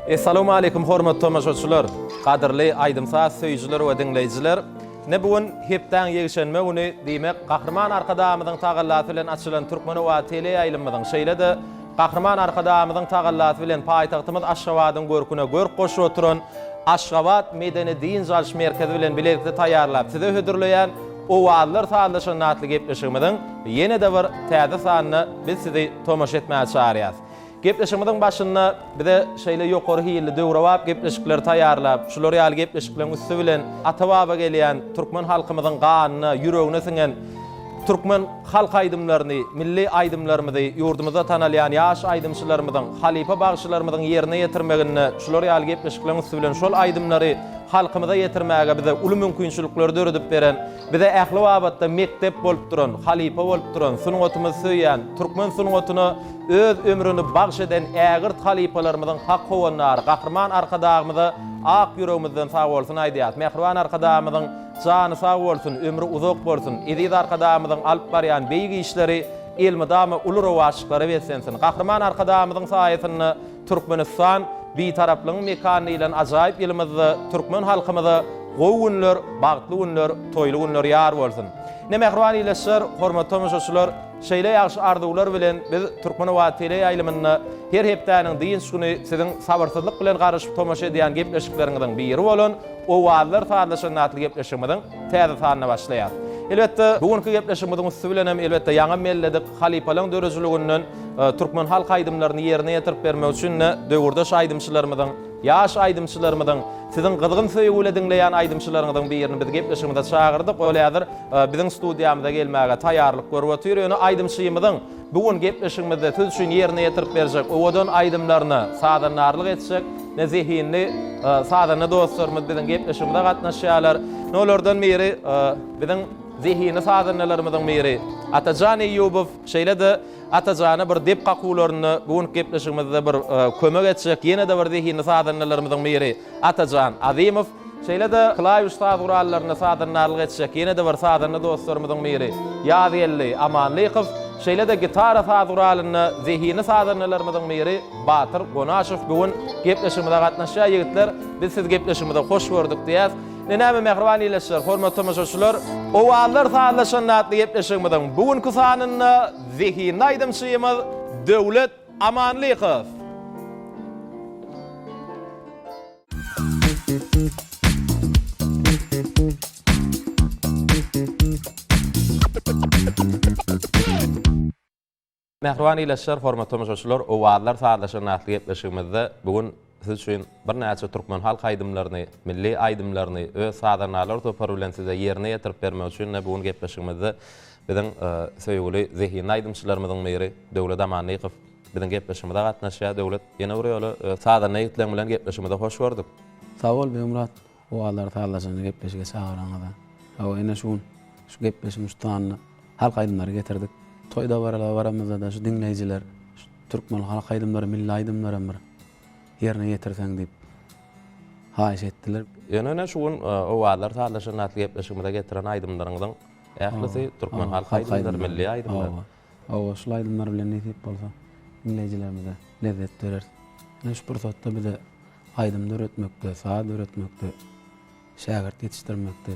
Assalamu alaykum hormatly tamaşaçylar, qadirli aýdymsaz söýüjler we dinleýijiler. Ne bugun hepden ýegişenme güni diýmek Gahrman arkadamyzyň tagallaty bilen açylan Türkmen we tele ýaýlymynyň şeýlede Gahrman arkadamyzyň tagallaty bilen paýtagtymyz Aşgabatyň görküne görk goşup oturan Aşgabat Medeni Din Jalş merkezi bilen birlikde taýýarlap size hödürleýän owallar taýdanşyny gepleşigimiziň ýene de bir täze sanyny biz sizi tomaş etmäge çağırýar. Gepleşigimiziň başynda bize şeýle ýokary hili döwrewap gepleşikler taýýarlap, şular ýaly gepleşiklerin üstü bilen ata-baba gelýän türkmen halkymyzyň ganyny, ýüregine siňen türkmen halk aýdymlaryny, milli aýdymlarymyzy ýurdumyzda tanalýan ýaş aýdymçylarymyzyň, halipa bagşylarymyzyň ýerine ýetirmegini, şular ýaly gepleşiklerin üstü bilen şol aýdymlary halkymyza ýetirmäge bize uly mümkinçilikler döredip beren, bize ähli wabatda mektep bolup duran, halipa bolup duran, sunwatymy söýýän, türkmen sunwatyny öz ömrüni bagş eden ägir halipalarymyzyň hak howanlary, Gahrman arkadagymyza ak ýüregimizden sag bolsun aýdýar. Mehriban arkadagymyzyň jany sag bolsun, ömrü uzak bolsun. Ediz arkadagymyzyň alyp barýan beýgi işleri elmydama uly rowaşlyklary bersensin. Gahrman arkadagymyzyň saýatyny Türkmenistan bir taraplyň mekany bilen ajaýyp ýylymyzda türkmen halkymyza gowy günler, bagtly günler, toýly günler ýar bolsun. Ne mehriban ýyleşler, hormatly tamaşaçylar, şeýle ýaşy arzuwlar bilen biz türkmen we tele ýaýlymyny her hepdäniň diýin güni siziň sabrsyzlyk bilen garaşyp tomaşa edýän gepleşikleriňizden biri bolan owallar taýdanşyny gepleşigimiziň täze sanyna başlaýar. Elbetde bugünkü gepleşigimiziň üstü bilen hem elbetde ýaňa melledik halipalaryň dörejiliginiň türkmen halk aýdymlaryny ýerine ýetirip bermek üçin döwürdeş aýdymçylarymyzyň, ýaş aýdymçylarymyzyň, siziň gyzgyn söýgüle dinleýän aýdymçylaryňyzyň birini biz gepleşigimizde çağırdyk. Öyle ýadyr biziň studiýamyza gelmäge taýýarlyk görüp oturýar. Aýdymçymyzyň bugün gepleşigimizde söz üçin ýerine ýetirip berjek, owadan aýdymlaryny sadanarlyk etjek, ne zehinli sadana dostlarymyz biziň gepleşigimizde gatnaşýarlar. Nolardan biri biziň zihini sadanlarymyzyň biri Atajan Eýubow şeýlede Atajana bir dep gaqularyny bugün gepleşigimizde bir kömek etjek, ýene de bir zihini sadanlarymyzyň biri Atajan Azimow şeýlede klawiş sagurallaryny sadanarlyk etjek, ýene de bir sadana dostlarymyzyň biri Ýazyelli Amanlykow şeýlede gitara saguralyny zihini sadanlarymyzyň biri Batyr Gonaşow bugün gepleşigimizde gatnaşýar ýigitler. Biz siz gepleşigimizde hoş gördük diýäs. Nenäme mehriban ýyleşler, hormatly tamaşaçylar, owallar taýdanşyny gepleşigimiziň bugünkü sanyny zihini aýdymçymyz Döwlet Amanlykow. Mehriban ýyleşler, hormatly tamaşaçylar, owallar taýdanşyny gepleşigimizde bugün siz üçin bir näçe türkmen halk aýdymlaryny, milli aýdymlaryny öz sadanalary topar bilen size ýerine ýetirip bermek üçin bugün gepleşigimizde biziň söýgüli zihini aýdymçylarymyzyň biri Döwlet Amanlykow biziň gepleşigimizde gatnaşýar. Döwlet ýene bir ýoly sadana ýetlen bilen gepleşigimizde hoş gördük. Sag bol Murat, owallar taýdanşyny gepleşige çağıraňyza. Ene şu gepleşigimiz tutanyny halk aýdymlary getirdik. Toýda baramyzda da şu dinleýijiler, türkmen halk aýdymlary, milli aýdymlary ýerine ýetirseň diýip haýyş etdiler. Ýene şu owallar taýdanşyny gepleşigimizde getiren aýdymlaryňyň ählisi türkmen halk aýdymlary, milli aýdymlar. Owa şu aýdymlar bilen ne diýip bolsa dinleýijilerimize lezzet berer. Şu pursatda bize aýdymlar öğretmekde, saat öğretmekde, şagirt ýetişdirmekde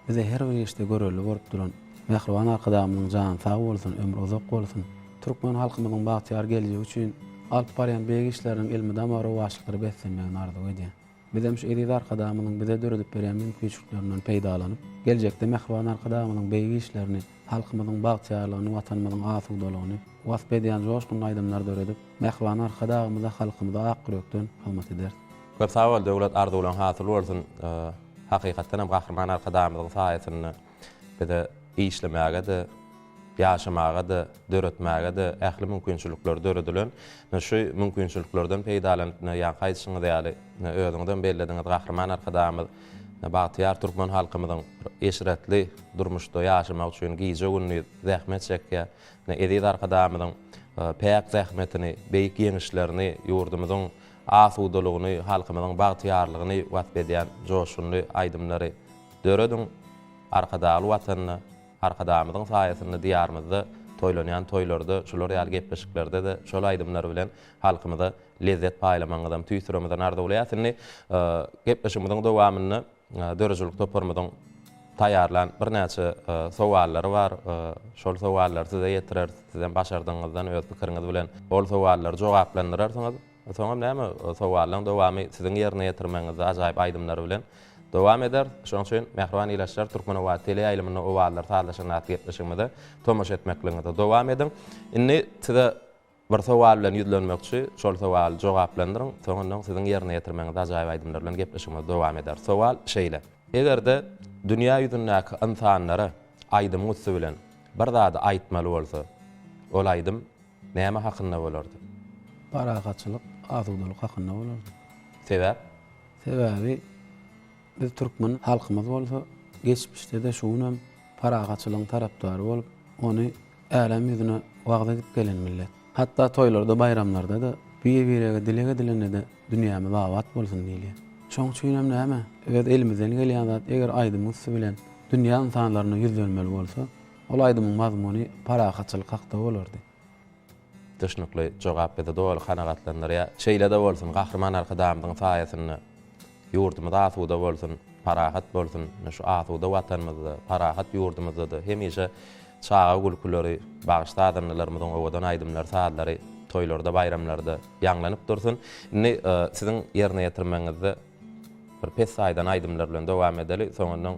bize her bir işte göreli bolup duran mehriban arkadamynyň jany sag bolsun, ömrü uzak bolsun. Türkmen halkymyzyň bagtyar geljegi üçin alyp barýan beýgi işleriň ilmi damary waşlyklary beslenmegini arzu edýär. Bizem şu ediz arkadamynyň bize döredip berýän mümkinçiliklerinden peýdalanyp, geljekde mehriban arkadamynyň beýgi işlerini, halkymyzyň bagtyarlygyny, watanymyzyň asugdalygyny wasp edýän joşkun aýdymlar döredip, mehriban arkadamyza halkymyza ak ýürekden hormat eder. Köp sag bol döwlet ardy bilen hasyl bolsun. Hakykatdan hem Gahrman arkadamyzyň saýatyny bize işlemäge de ýaşamaga da, döretmäge de ähli mümkinçilikler döredilen. Şu mümkinçiliklerden peýdalanyp ýa gaýdyşyňyz ýaly özüňden bellediňiz Gahrman arkadamyz bagtyar türkmen halkymyzyň eşretli durmuşda ýaşamak üçin giýje günni zähmet çekýär. Ediz arkadamyzyň peýak zähmetini, beýik ýeňişlerini, ýurdumyzyň asugdalygyny, halkymyzyň bagtyarlygyny wasp edýän joşunly aýdymlary dörediň arkadaly watanyny arkadamyzyň saýasyny diýarymyzda toylanýan toýlarda, şolar ýaly gepleşiklerde de şol aýdymlar bilen halkymyza lezzet paýlamagydan tüýsüremeden arzuwlaýarsyny gepleşigimiziň dowamyny dörejlik toparmadan taýarlan bir näçe sowallary bar. Şol sowallary size ýetirer, sizden başardyňyzdan öz pikiriňiz bilen ol sowallary jogaplandyrarsyňyz. Soňam näme sowallaryň dowamy siziň ýerine ýetirmeňiz ajaýyp aýdymlar bilen dowam eder. Şoň üçin Mehriban Ilaçlar Türkmenowat tele aýlymyny owallar taýlaşyna gepleşigimizde tomaş etmekligiňizde dowam edin. Indi size bir sowal bilen ýüzlenmekçi, şol sowaly jogaplandyryň, soňandan siziň ýerine ýetirmeňiz ajaýyp aýdymlar bilen gepleşigimizde dowam eder. Sowal şeýle: egerde dünýä ýüzündäki insanlara aýdym ussy bilen bir zady aýtmaly bolsa, ol aýdym näme hakynda bolardy? Paragaçylyk, azuwdalyk hakynda bolardy. Sebäp? Sebäbi biz türkmen halkymyz bolsa, geçmişde de şunam paragaçylygyň tarapdary bolup, ony äläm ýüzüne wagt edip gelen millet. Hatta toýlarda, bayramlarda da bir-birege dilege dilende de dünýämiz awat bolsun diýilýär. Şoň üçin hem näme? Öz elimizden gelýän zat eger aýdym ussy bilen dünýä insanlaryna ýüzlenmeli bolsa, ol aýdymyň mazmuny paragaçylyk hakda bolardy. Dışnykly jogap bede dol kanagatlandyrýar. Şeýle-de bolsun, gahrman arkadamyň saýasyny ýurdumyzda asuwda bolsun, parahat bolsun, şu asuwda watanymyzda, parahat ýurdumyzda hemişe çağa gülkülleri, bagışdadanlarymyzyň owadan aýdymlar, saadlary toýlarda, bayramlarda ýanglanyp dursun. Indi siziň ýerine ýetirmeňizde bir pes aýdan aýdymlar bilen dowam edeli. Soňandan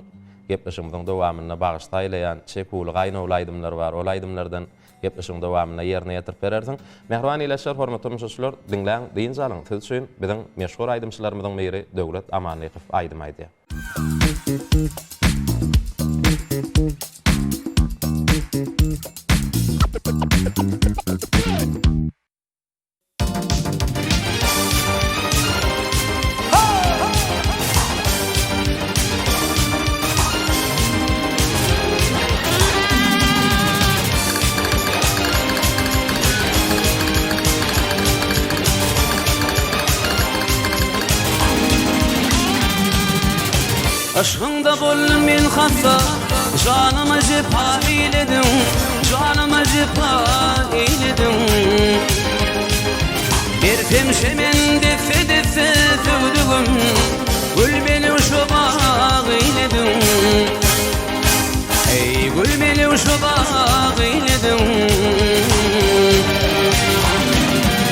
gepleşigimiziň dowamyna bagışdaýlaýan çekuli gaýnaw aýdymlar bar. Ol aýdymlardan gepleşigimiň dowamyna ýerine ýetirip berersiň. Mehriban Ilaçlar hormatly müşahitler, dinläň, diýin jalyň. Siz üçin biziň meşhur aýdymçylarymyzyň biri Döwlet Amanykow aýdym aýdýar. Aşkında bollum men hassa, canıma cefa eyledim, canıma cefa eyledim. Bir temşe men defe sevdim, gül beni şu bağ eyledim. Ey gül beni şu bağ eyledim.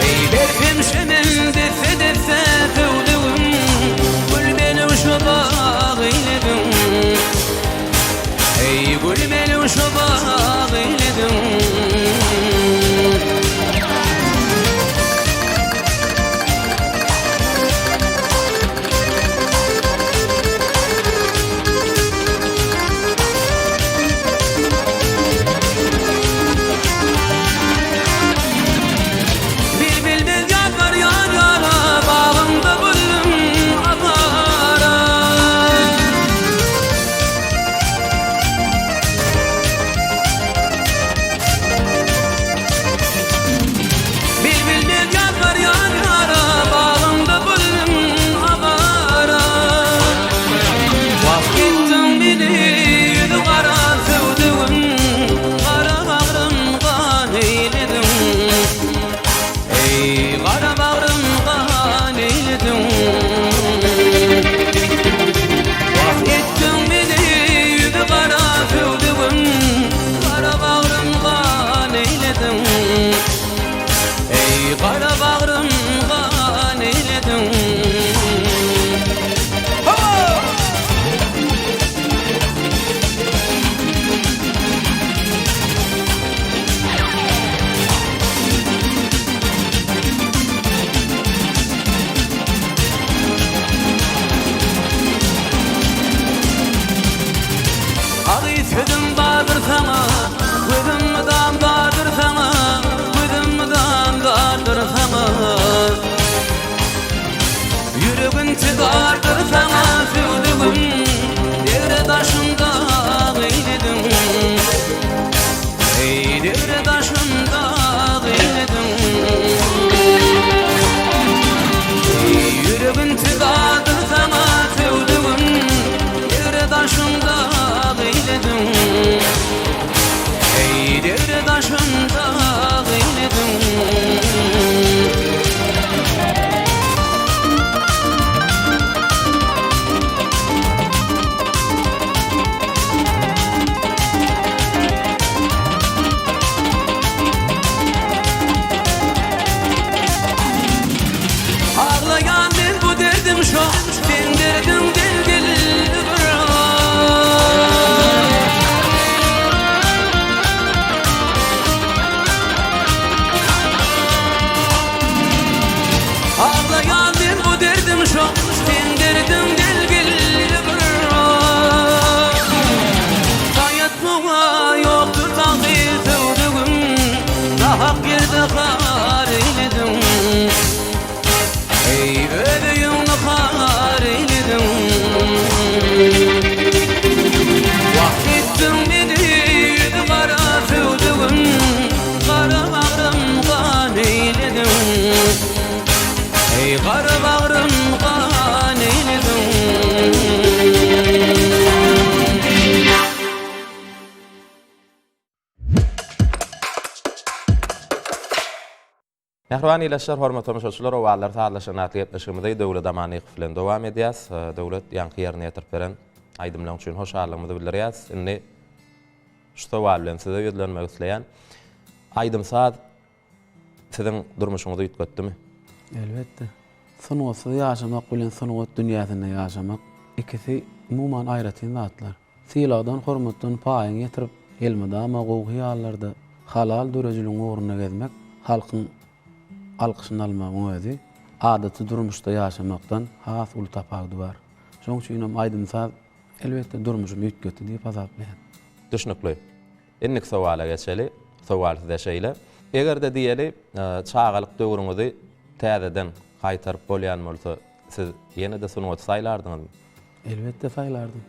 Ey bir temşe men defe sevdim, gül beni şu bağ eyledim. Ey gül beni şu bağ eyledim. Yüreğin çıkardır sana sevdiğim, devre taşında eyledim. Ey devre taşında eyledim. Ey yüreğin çıkardır sana sevdiğim, devre taşında eyledim. Ey Mehriban ileşler, hormat tamaşaçylar, owalar taýlaşan atlyp döwlet amany giflen dowam edýäs. Döwlet ýanky ýerine ýetirip beren aýdymlaryň üçin hoşallygymyzy bildirýäs. Indi şu sowal bilen size ýödlenmek isleýän aýdym saat siziň durmuşyňyzy ýitgetdimi? Elbette. Sunuwatda ýaşamak bilen sunuwat dünýäsinde ýaşamak ikisi umuman aýratyn zatlar. Silagdan hormatdan paýyň ýetirip elmedama gowgy ýallarda halal dörejiliň uğruna gezmek, halkyň alkyşyny almagyň özi adaty durmuşda ýaşamakdan has uly tapagdy bar. Şoň üçin hem aýdym saat elbette durmuşymy ýitgetdi diýip azaplanýar. Düşünükli. Ennik sowala geçeli, sowal size şeýle. Egerde diýeli, çağalyk döwrüňizi täzeden gaýtaryp bolýan bolsa, siz ýene de sunuwat saýlardyňyzmy? Elbette saýlardym.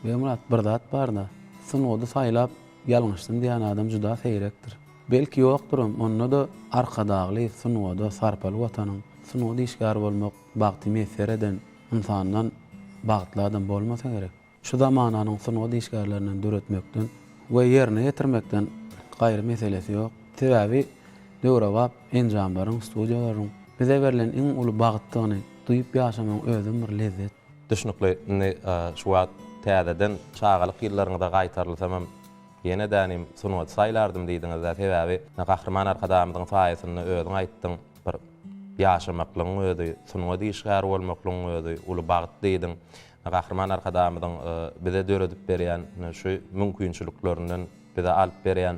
Bemurat bir zat barda, sunuwady saýlap ýalňyşdym diýen adam juda seýrekdir. Belki ýokdurum, onda da arkadagly sunuwada sarpaly watanyň sunuwady işgär bolmak, bagty meser eden insandan bagtly adam bolmasa gerek. Şu zamananyň sunuwady işgärlerinden döretmekden we ýerine ýetirmekden gaýry meselesi ýok. Sebäbi döwre wap enjamlaryň, studiýalaryň bize berilen iň uly bagtlygyny duýup ýaşamagyň özüň bir lezzet. Düşünükli, şu wagt täzeden çağalyk ýyllaryňda gaýtarylsam ýene dänim sunuwat saýlardym diýdiňiz da sebäbi gahrman arkadamyň saýasyny özüň aýtdyň bir ýaşamaklygyň özi, sunuwady işgär bolmaklygyň özi, uly bagt diýdiň. Gahrman arkadamyň bize döredip berýän şu mümkinçiliklerinden bize alyp berýän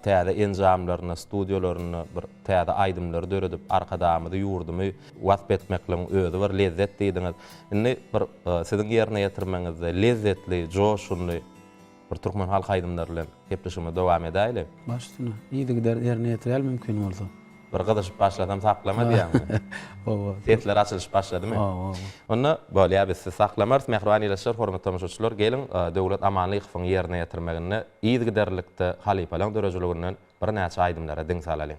täze enjamlaryny, studiýalaryny, bir täze aýdymlary döredip arkadamyny ýurdumy wasp etmekligiň özi bir lezzet diýdiňiz. Indi bir siziň ýerine ýetirmeňizde lezzetli, joşunly bir Türkmen halk aýdymlary bilen gepleşime dowam edäýli. Başdyna ýygy ýerine ýetirýär mümkin bolsa. Bir gyzyşyp başlasam saklama diýäňmi? Setler açylyş başladymy? Onda bolýa biz saklamars. Mehriban ileşler, hormatly tamaşaçylar, gelin döwlet amanlygyň ýerine ýetirmeginde ýygy derlikde halipalaň dörejiliginden bir näçe aýdymlara diň salaly.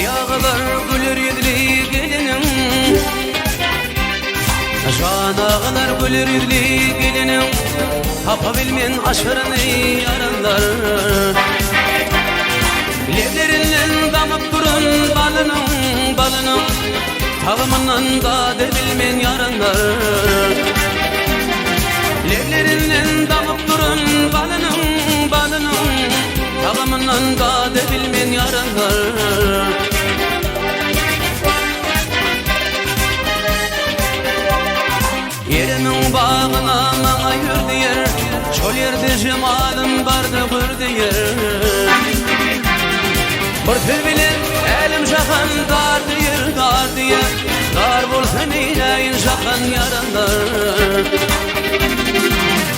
Yağlar gülür yüzlü gelinim, şanağlar gülür yüzlü gelinim, hapa bilmen aşırını yaranlar. Levlerinden damıp durun balının, tağımından kadir bilmen yaranlar. Levlerinden damıp durun balının, tağımından kadir bilmen yaranlar. Yerimin bağına maňa ýürdi yer, şol ýerde jemalym bardy gürdi yer. Bir tül bilen elim jahan dardy yer, dar bolsa meýleýin jahan yaranlar.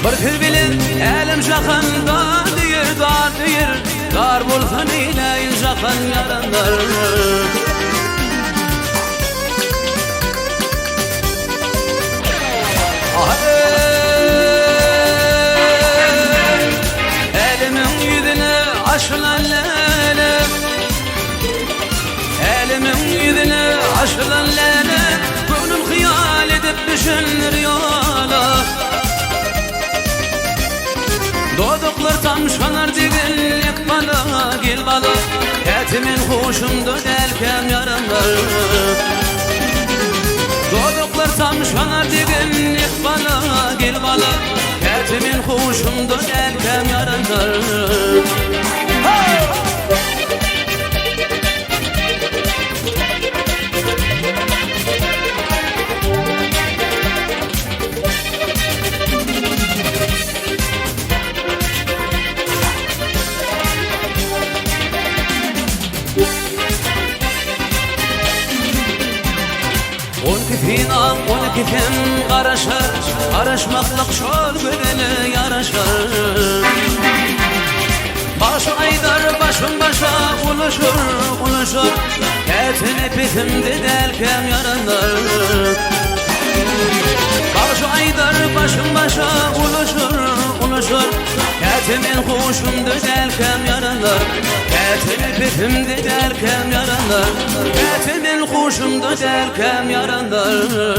Bir tül bilen elim jahan dardy yer, dar bolsa meýleýin jahan yaranlar. Elimin yüzüne aşılan lele, elimin yüzüne aşılan lele, gönlüm hıyal edip düşünür yola. Doduklar tamşanar diginlik bana, gel bana, etimin hoşumda delkem yaranlar. Doduklar tamşanar diginlik bana, gel bana, etimin hoşumda delkem yaranlar. Fina on kitem qarashar, qarashmaqlıq şol gödene yaraşar. Baş aydar başım başa uluşur, uluşur. Ketini bitimdi delkem yaranlar. Baş aydar başım başa uluşur, uluşur. Ketimin kuşumdu delkem yaranlar. Ketini bitimdi delkem yaranlar. Ketimin kuşumdu delkem yaranlar.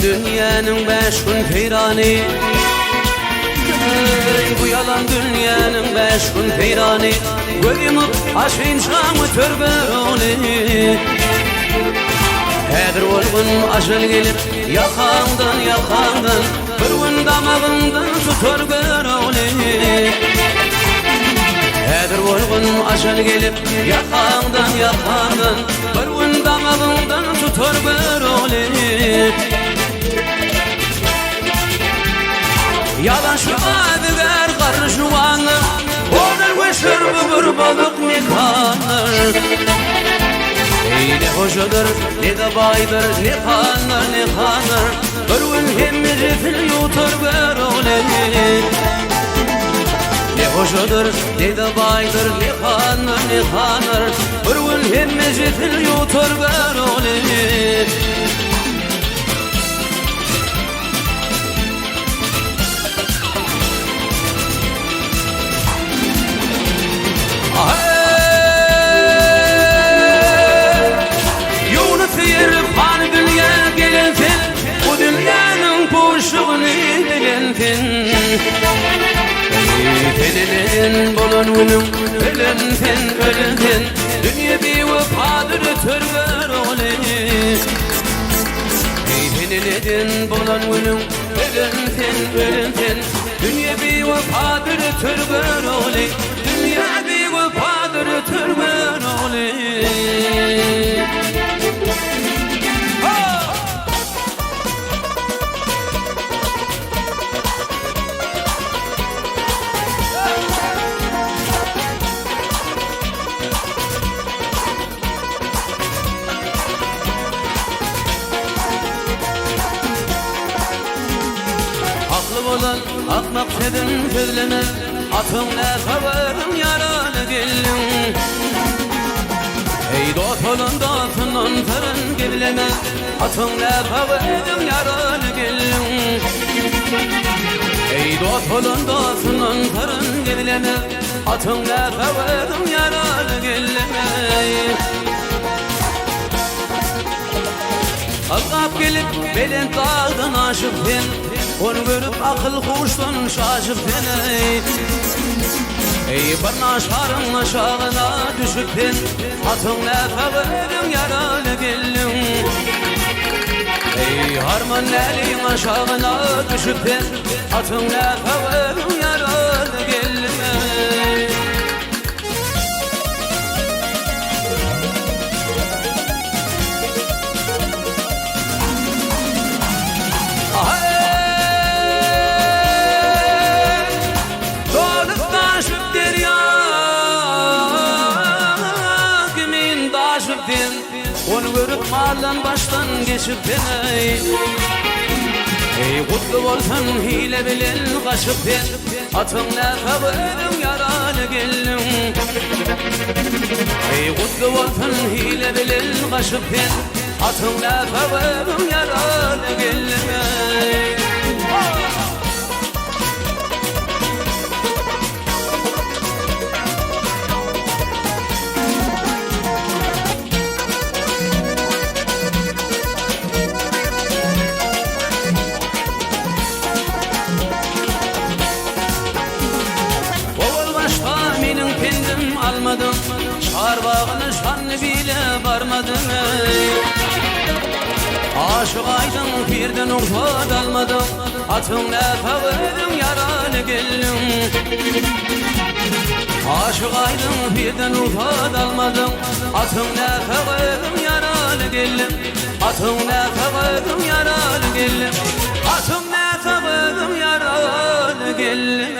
Dünyanın 5 gün feyrani, bu yalan dünyanın 5 gün feyrani. Gözümü aşın şamı törgöroni. Hedir olgun aşıl gelip yakandan yakandan, bir gün damağından tutar göroni. Hedir olgun aşıl gelip yakandan yakandan, bir gün damağından tutar göroni. Yalan şu adıgar karışuanı, onun veşir bir balık nikanır. Ne hoşudur, ne de baydır, ne kanır, ne kanır. Bir gün hemmici fil yutur görülür. Ne hoşudur, ne de baydır, ne kanır, ne kanır. Bir gün hemmici fil yutur görülür. Bu dünyanın boşluğunu bilentin. Teninin bulununun bilentin, bilentin. Dünya bir vefadır törgör olayı. Teninin bulununun bilentin, bilentin. Dünya bir vefadır törgör olayı. Dünya bir vefadır törgör olayı. Ak maksedim sözleme, atımla kavarım yaralı gelin. Ey dost olun dostunun fırın gibleme, atımla kavarım yaralı gelin. Ey dost olun dostunun fırın gibleme, atımla kavarım yaralı gelin. Kalkıp gelip belen dağdan aşıp ben, onu görüp akıl kuştan şaşıp ben. Ey bana şarın aşağına düşüp ben, atımla kavarım yaralı gelin. Ey harman lelin aşağına düşüp ben, atımla kavarım yaralı gelin. Onu görüp marlan baştan geçip ben. Ey kutlu olsun hile bilen kaşıp ben, atımla kavarım yaralı gelin. Ey kutlu olsun hile bilen kaşıp ben, atımla kavarım yaralı gelin. Barbağını şanlı bile barmadın Aşık aydın birden urfa dalmadım Atın nefevedim yaralı geldim Aşık aydın birden urfa dalmadım Atın nefevedim yaralı geldim Atın nefevedim yaralı geldim Atın nefevedim yaralı geldim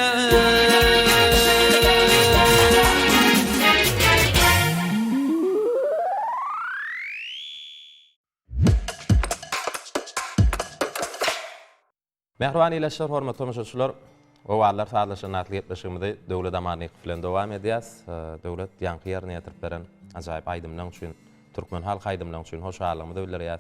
Mehriban ileşler, hormat tomaşaçylar. O wagtlar saatlaşan natly gepleşigimizde döwlet amanyk bilen dowam edýäs. Döwlet ýanky ýerine ýetirip beren ajaýyp aýdymlaryň üçin, türkmen halk aýdymlaryň üçin hoşallygymy bildirýär.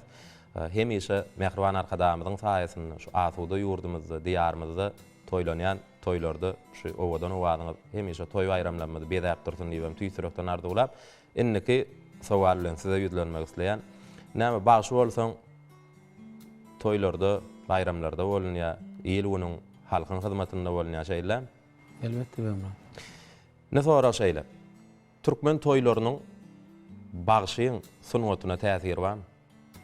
Hemişe mehriban arkadaşymyzyň saýasynda şu asuda ýurdumyzda, diýarymyzda toýlanýan toýlarda şu owadan owadyňy hemişe toý bayramlarymyzda beýdäp dursun diýip tüýsürekden ardylap, inniki sowal bilen size ýüzlenmek isleýän. Näme bagşy bolsaň toýlarda bayramlarda bolunýa, ýyl günüň halkyň hyzmatynda bolunýa şeýle. Elbetde beýmem. Ne sorak şeýle. Türkmen toýlarynyň bagşyň sunwatyna täsiri barmy?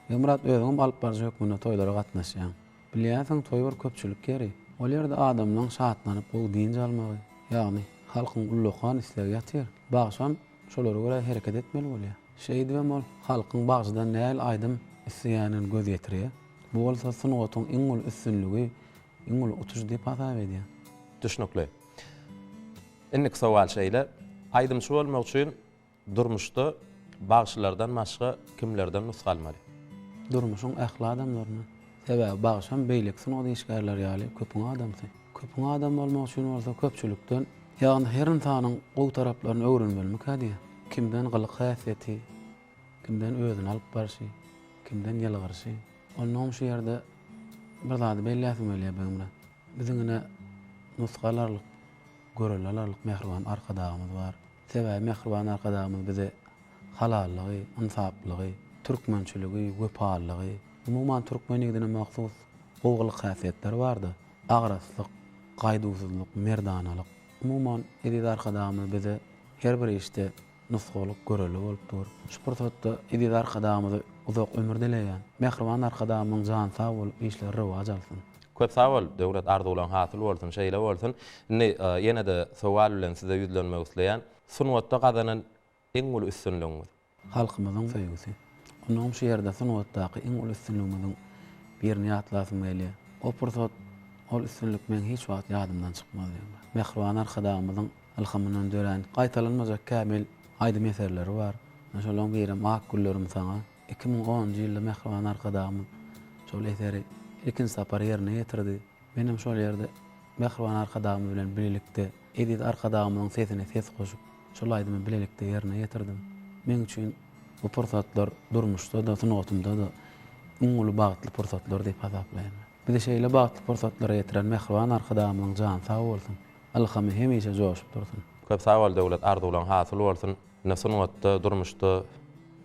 Murat özüň alyp barjy hökmüne toýlara gatnaşýan. Bilýärsiň toý bir köpçülik geri. Ol ýerde adamlaryň şahatlanyp bu diňi almagy, ýagny halkyň ullukan isleги ýatyr. Bagşam şolara görä hereket etmeli bolýar. Şeýdi we ol halkyň bagşydan näl aýdym isleýänin göz ýetirýär. Bu bolsa sunwatyň iň ul üstünligi, iň ul utuş diýip hasap edýär. Düşnükli. Innik sowal şeýle, aýdymçy bolmak üçin durmuşda bagşylardan başga kimlerden nusga almaly? Durmuşyň ähli adamlaryny. Sebäbi bagşam beýlik sunwady işgärler ýaly köpüň adamsy. Köpüň adam bolmak üçin bolsa köpçülükden, ýagny her insanyň gowy taraplaryny öwrenmek hädiýär. Kimden gylyk häsiýeti, kimden özüni alyp barşy, kimden ýalgarşy. Onun şu ýerde bir zady belläsmeli beňmle. Bizingine nusgalarlyk, görelerlik mehriban arkadaşymyz bar. Sebäbi mehriban arkadaşymyz bize halallygy, insaplygy, türkmençiligi, wepalygy, umuman türkmenligine mahsus gowgylyk häsiýetler bardy. Agraslyk, gaýdusuzlyk, merdanalyk. Umuman edid arkadaşymyz bize her bir işte nusgalyk göreli bolup dur. Şu pursatda edid arkadaşymyzy uzak ömür dileýän, mehriban arkadaşymyň jan sag bolup işleri rewaj alsyn. Köp sag bol, döwlet arzulan hasyl bolsun, şeýle bolsun. Indi ýene de sowal bilen size ýüzlenmek isleýän, sunwatda gazanan iň ul üstünlüğimiz. Halkymyzyň söýgüsi. Onun şu ýerde sunwatdaky iň ul üstünlüğimiziň birini ýatlasym gelýär. O pursat, ol üstünlük men hiç wagt ýadymdan çykmady. Mehriban arkadaşymyzyň alhamynyň dören gaýtalanmazak kämil aýdym eserleri bar. Şolaryň biri mak güllerim saňa 2010-njy ýylda mehriban arkadaşym şol eseri ikinji sapar ýerine ýetirdi. Menem şol ýerde mehriban arkadaşym bilen birlikde edid arkadaşymyň sesine ses goşup şol aýdymy birlikde ýerine ýetirdim. Men üçin bu pursatlar durmuşda da sunwatymda da iň ulu bagtly pursatlar diýip hasaplaýan. Bir de şeýle bagtly pursatlara ýetiren mehriban arkadaşymyň jan sag bolsun. Alhamy hemişe joşup dursun. Köp sag bol, döwlet arzulan hasyl bolsun. Ne sunwatda durmuşda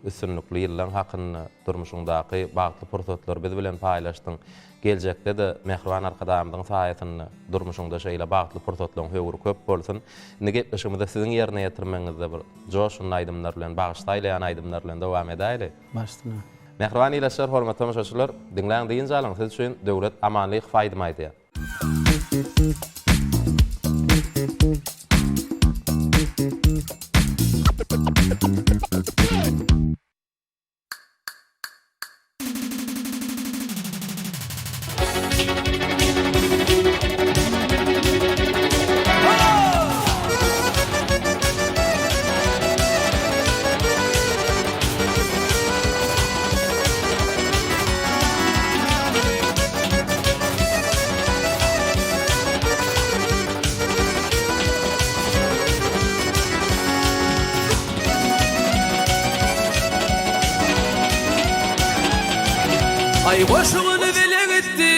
üstünlükli ýyllaň hakyny durmuşyňdaky bagtly pursatlar biz bilen paýlaşdyň. Geljekde de mehriban arkadaşymyň saýatynda durmuşyňda şeýle bagtly pursatlaryň höwür köp bolsun. Nige işimizde siziň ýerine ýetirmeňizde bir joşun aýdymlar bilen, bagşlaýan aýdymlar bilen dowam edäýli. Başdyna. Mehriban ileşler, hormat tomaşaçylar, diňläň diýince alaň siz üçin döwlet amanlyk faýdym aýdýar. Ay boşluğunu bile gitti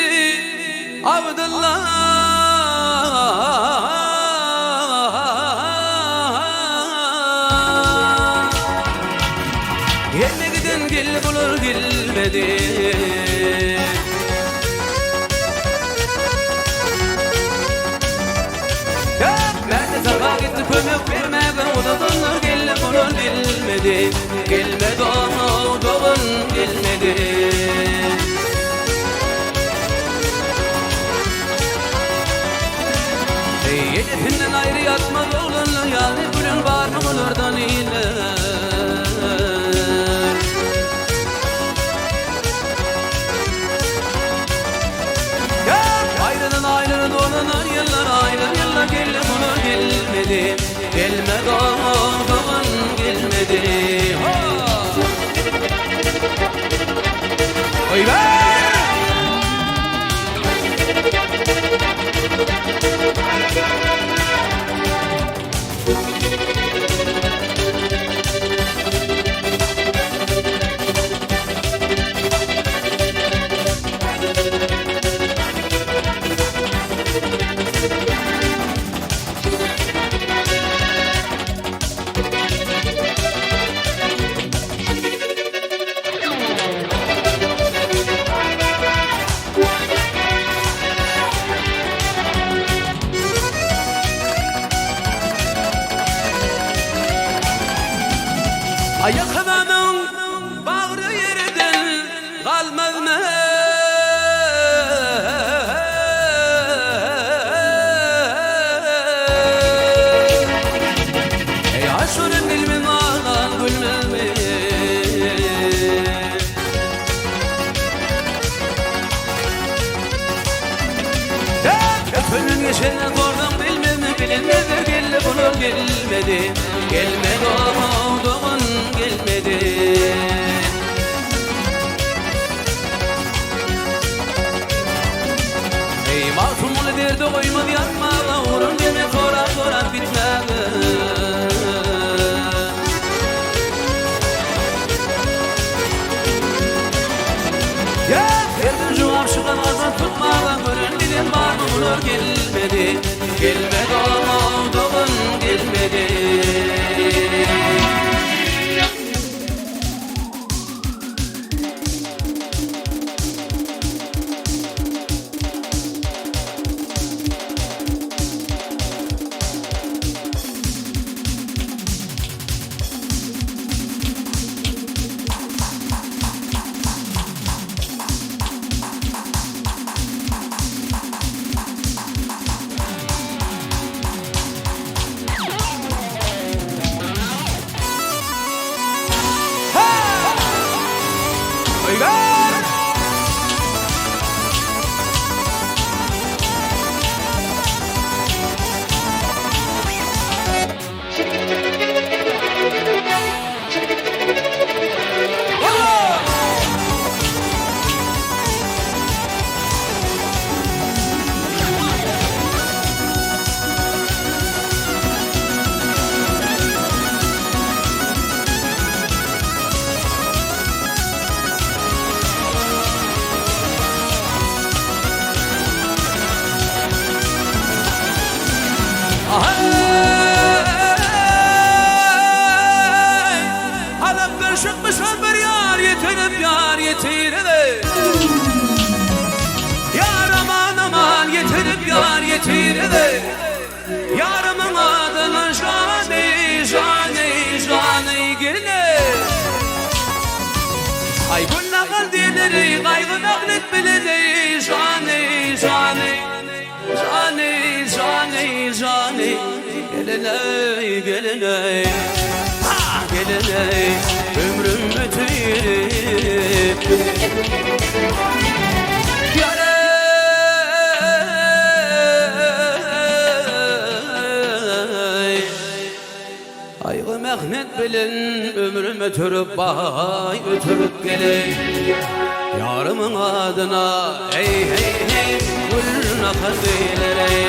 Abdullah Yerine giden gel bulur gelmedi Ben de sabah gitti kömük vermeden O da donur gel bulur gelmedi gelmedi, gelmedi doğun gelmedi. Yedifinden ayrı yatmaz oğlun yani gülün var mı bunlardan iyiler. Ayrının ayrının oğlunan yıllar ayrı yıllar geldi bunu gelmedi, gelmedi doğun gelmedi. Oy be! Ayaklarının bağrı yerden kalmaz mı? Ey aşırın ilmin ağlan gülmez mi? Köpünün geçene kordon bilmez mi? Bilinmez mi? Geldi bunu gelmedi, gelmedi doğun gelmedi. Ey masumunu derdi koymadı yanmağa vurun deme koran koran bitmedi. Derdin cevap çıkan ağzın tutmadan görün dilim var mı bulur gelmedi, gelmedi doğun gelmedi. Alıp karışıkmış bir yar yetirip yar yetirene. Yar aman aman yetirip yar yetirene. Yarımın adına Jani Jani Jani geline. Ay bu nakal dileri kaygı naklet bilene. Jani Jani Jani Jani Jani geline geline. Geline ömrüm ötüyeri. Yare aygı mehnet bilin ömrüm ötürüp bay ötürüp gelin. Yarımın adına hey hey hey gül nakal dileri.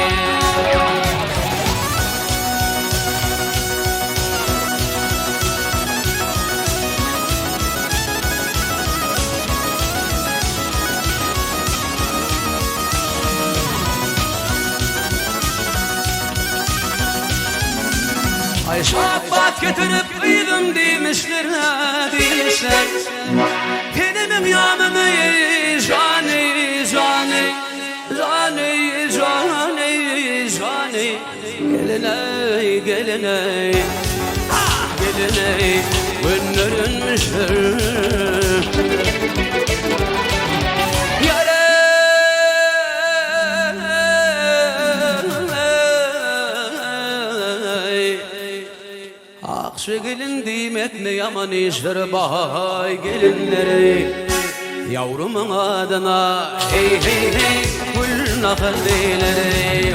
Ay şabat getirip kıydım demişler, demişler. Benim yanımı Jani, Jani, Jani, Jani, Jani. Geline, geline, geline günlerünmüştür. Akşı gelin demek ne yaman işler bahay gelinleri. Yavrumun adına hey hey hey gül nakallileri.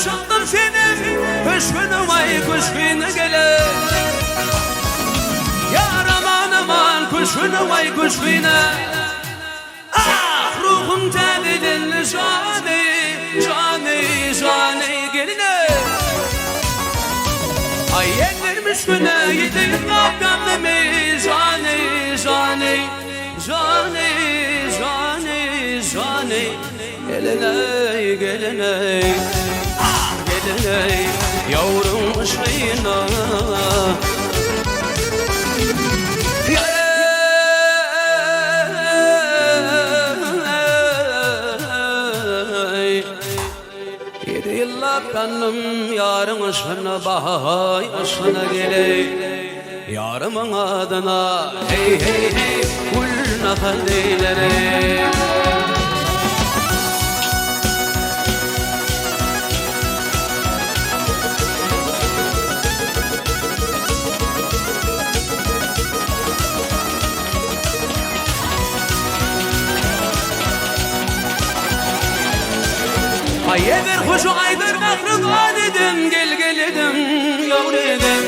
Şandım senin kuşkunu vay kuşkunu gele. Yar aman aman kuşkunu vay kuşkunu. Ah ruhum tebedin jani jani jani geline. Ay yenilmiş güne yediğim kavgamımı jani jani jani jani jani geline geline. Geline yavrum ışığına Yedi yıllar kanım yarın ışığına bahay ışığına gele. Yarımın adına hey hey hey gül nakallileri. Ayeder hoşu aydır mahruman edim gel gel edim yavru edim.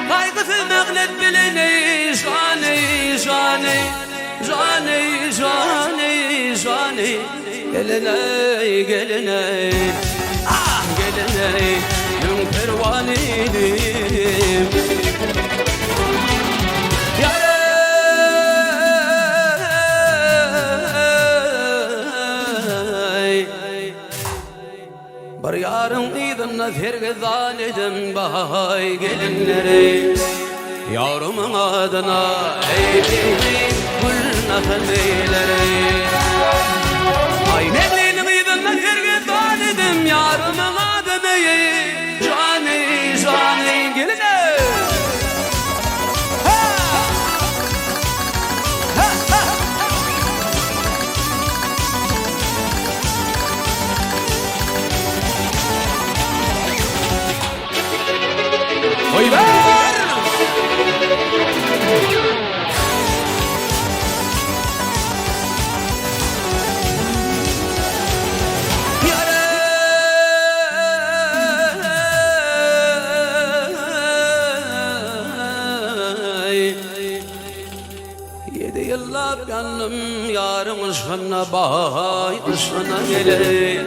Kaygısız mağlet bileni jani jani jani jani jani geline geline ah geline yum pervanedim. Bar yarın idinna fergezan edim bahay gelinleri. Yavrumun adına ey ey gül nakallileri. Ay nevlinin idinna fergezan edim yarımın adına ey jani jani geline. Oy ver! Yedi yıllar gönlüm yarın ışığına bahay ışığına gele.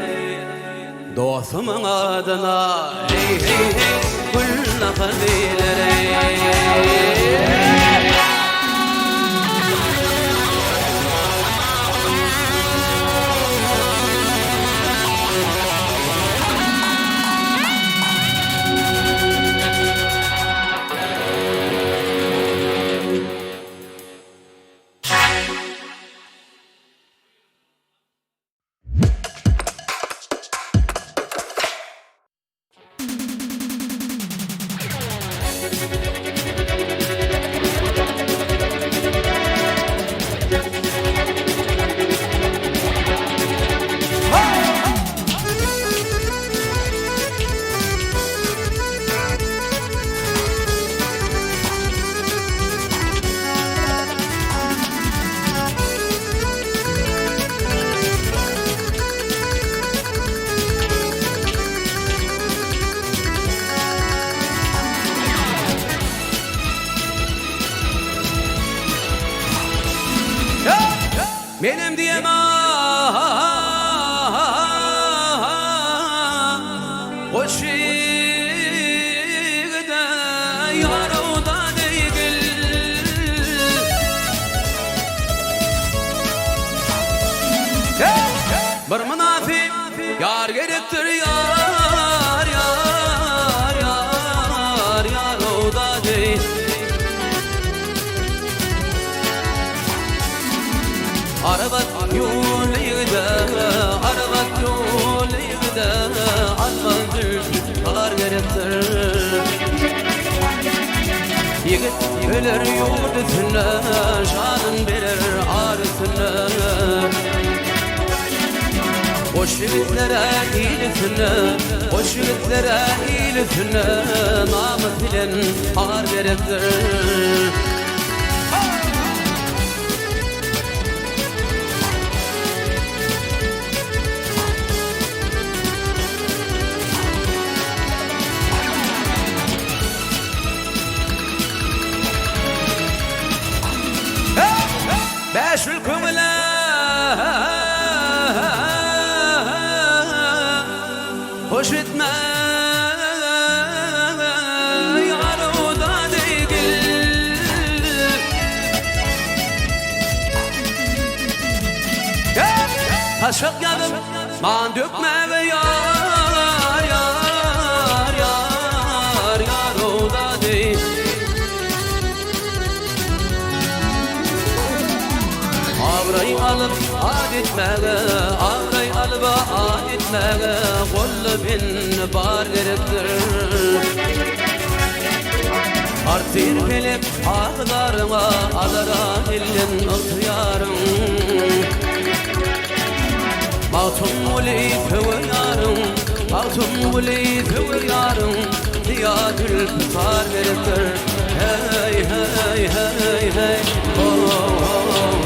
Dostumun adına hey hey hey gül nakallileri. benim diyemem o şiirde yarıda değil bir münafık yar gerektir yar yar yar yarıda değil Arabat yoluyda, arabat yoluyda almadır, kar gerektir Yigit ölür yurdusuna, şanın verir arısına Boş yigitlere iyilisine, boş yigitlere iyilisine Namız bilen kar gerektir Beş ülkümle hoş etme yarıda değil Taşak yadım man dökme ve yar yar yar yarıda değil Avray alıp adetmege, avray alıp adetmege Kollu bin bar gerektir Artir pelek ağlarına alara illin ıhtiyarın Mağtum uli tüvüyarın, mağtum uli tüvüyarın Diyadül tutar gerektir Hey hey hey hey oh, oh, oh.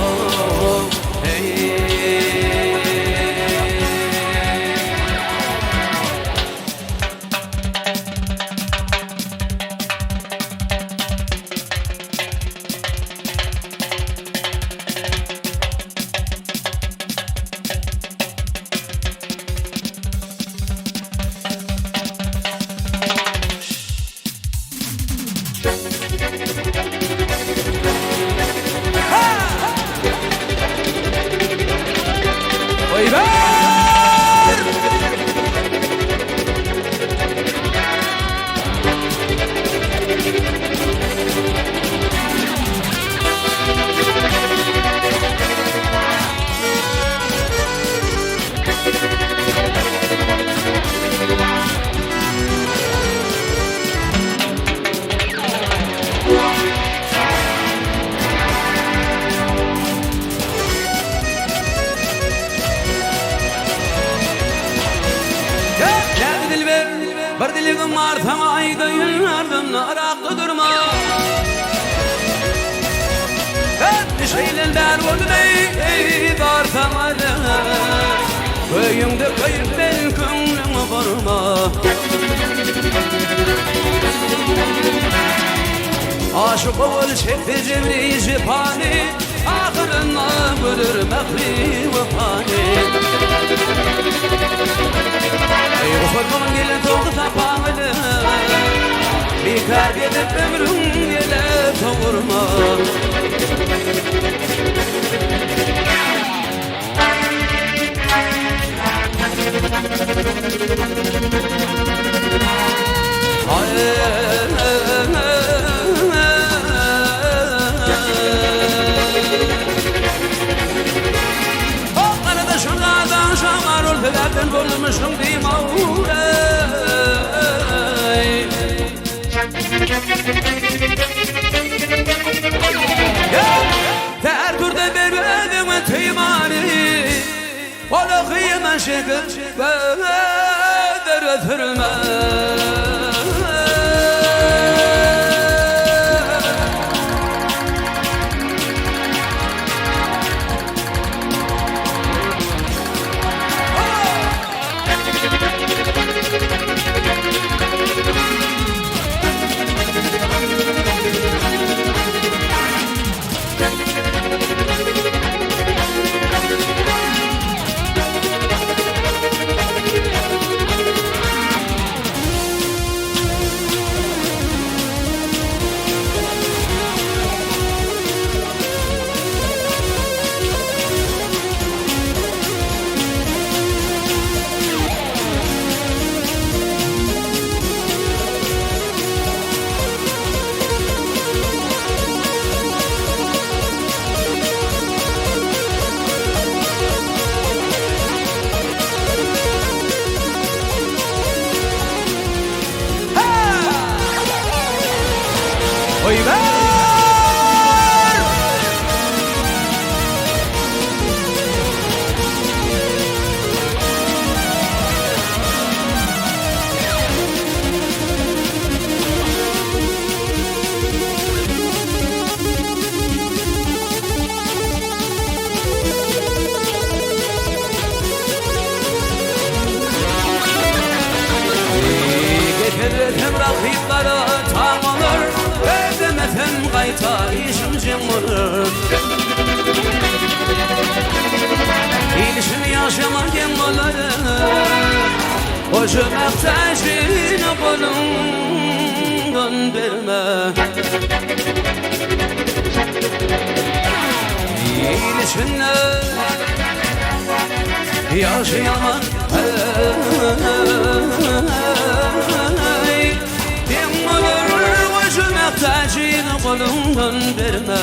Bir diligim var sana ayda yıllardan araklı durma Hep şeyler oldu dey dar sana Köyümde kayıpten könlümü varma Aşık ol çekti cevri jipani Ahırına bölür mehri vefani Ufurduğun gelin doğdu tapağını Bikar gidip ömrüm yele doğurma O arada şunlardan şamar ol Felerden bulmuşum diyeyim Ter türde vermedim teymani Ola kıyıma şekil Göder ötürme ayta işim cemur İlişim yaşamak emmoları o cömertacını bolundan verme İlişimle yaşayamak emmoları o cömertacını bolundan verme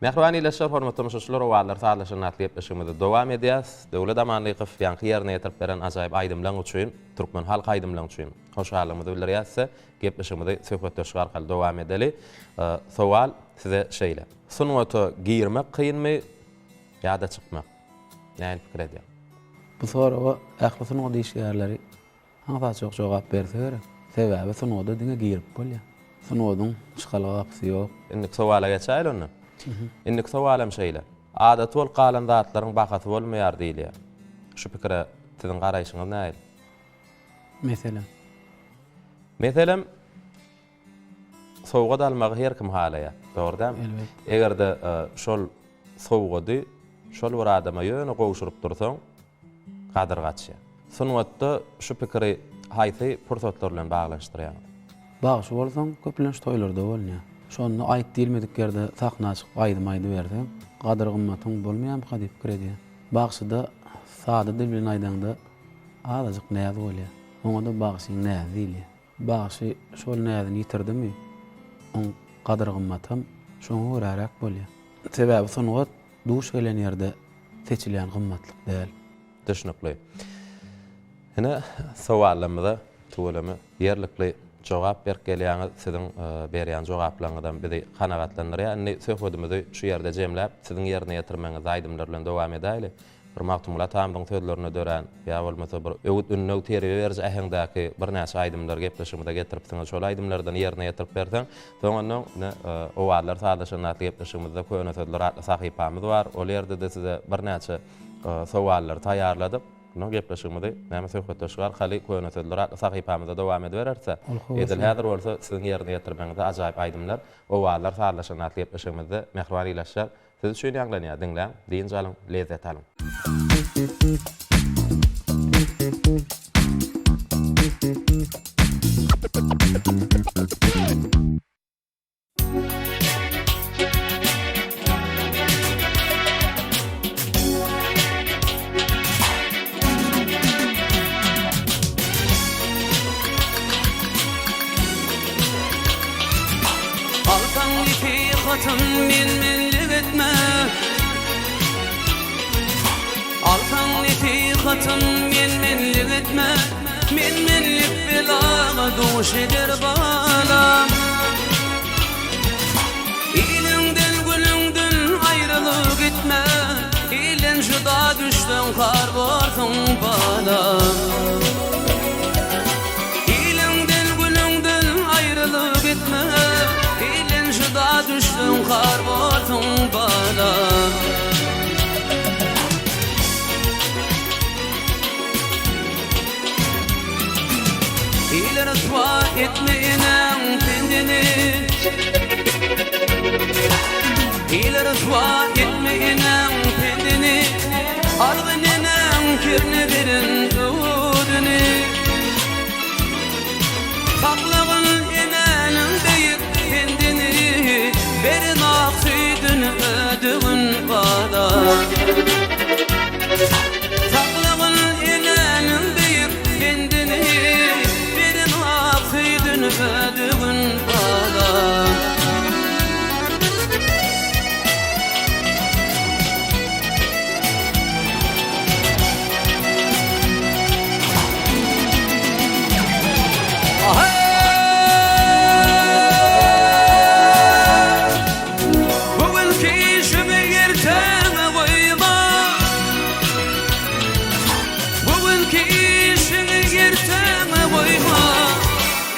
Mehrbani leşer hormatly müşaşlar we wagtlar taýlaşan atlyp işimizi dowam edýäs. Döwlet amanlygy ýanky ýerine ýetirip beren ajaýyp aýdymlaryň üçin, türkmen halk aýdymlaryň üçin hoşalygymyzy bildirýärse, gep işimizi söhbetleşik arkaly dowam edeli. Sowal size şeýle. Sunwaty giyirmek kynmy ýa-da çykmak? Näme pikir edýär? Bu soraga ähli o diýişýärleri haňa çok jogap berseler, sebäbi sunwada diňe giyirip bolýar. Sunwadyň çykalygy apsy ýok. Indi sowala geçäýil onu. Innik sowalam şeýle. Adat bol galan zatlaryň bakaty bolmaýar diýilýär. Şu pikire siziň garaýşyňyz näme? Meselem sowga dalmagy her kim halaýar. Dogry-da? Egerde şol sowgady, şol bir adama ýöne gowşuryp dursaň, gadyr gaçýar. Sunwatda şu pikiri haýsy pursatlar bilen baglaşdyrýar. Bagşy bolsaň köplenç toýlarda bolýar. Şonu aýt diýilmedik ýerde sakna çykyp aýdyp berseň, gadyr gymmatyň bolmaýan hadi pikir edýär. Bagşyda sada dil bilen aýdanda azalyk näze bolýar. Oňa da bagşyň näze diýilýär. Bagşy şol näzini ýitirdimi? On gadyr gymmatym şoňa görärak bolýar. Sebäbi sunwat duş gelen ýerde seçilýän gymmatlyk däl. Düşünükli. Hine sowallarymyza tuwalamy ýerlikli jogap berip gelýäňiz siziň berýän jogaplaryňyzdan bizi kanagatlandyrýar. Indi söhbetimizi şu ýerde jemläp siziň ýerine ýetirmeňiz aýdymlar bilen dowam edäýli. Bir magtumla tamamyň sözlerini dören, ýa bolmasa bir öwüt ünne teri berýär äheňdäki bir näçe aýdymlar gepleşiginde getiripsiňiz. Şol aýdymlardan ýerine ýetirip berseň, soňandan o wagtlar saýlaşan gepleşigimizde köýne sözler atly sahypamyz bar. Ol ýerde de size bir näçe sowallar taýýarladyk. No gepleşigimizde näme söhbetleşik arkaly köýne sözler atly sahypamyzda dowam edibererse, edil häzir bolsa siziň ýerine ýetirmeňiz ajaýyp aýdymlar o wagtlar saýlaşan gepleşigimizde mehrbany ýaşar. Siz şeýle ýanglanýar, diňläň, diýinje alyň, lezzet alyň. Altan ipi hatım minlik etme Altan ipi hatım minlik etme Minlik belaga duş eder bala İlinden gülünden ayrılık gitme İlen juda düştün kar borsun bala İlinden gülünden ayrılık gitme Juda düştüm kar borsun bana İler twa etmeýän kendini İler twa etmeýän kendini Algynynam kirne birin öwdüni Saklagyn enenin beýik kendini Berin aksyydyn ödügün bada Saklagyn enenin beýik kendini Berin aksyydyn ödügün bada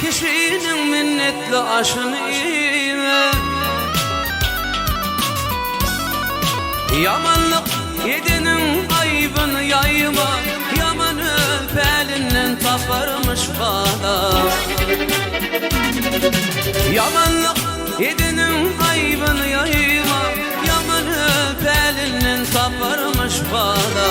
Kişinin minnetli aşını ime Yamanlık yedinin aybını yayma, yaman öpelinden taparmış bana. Yamanlık yedinin aybını yayma, yaman öpelinden taparmış bana.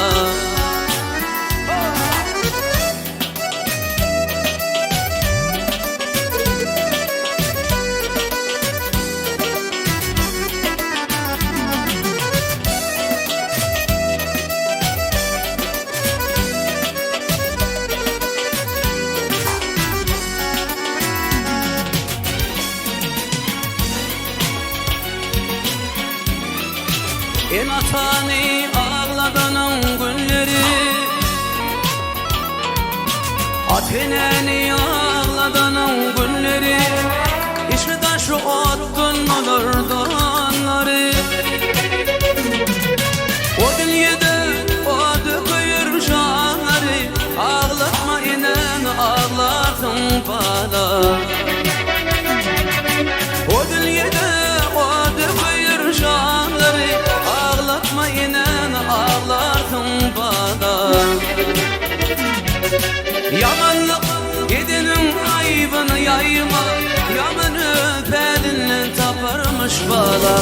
En atani ağladanın günleri, ateneni ağladanın günleri, İşte taşı ottun olurdu onları. O dünyada o döküyor şanları, ağlatma inen ağlarsın bana. O dünyada o döküyor şanları, ağlatma inen ağlarsın bana. Yamanlık yedinin aybını yayma, yaman öpelinle taparmış bana.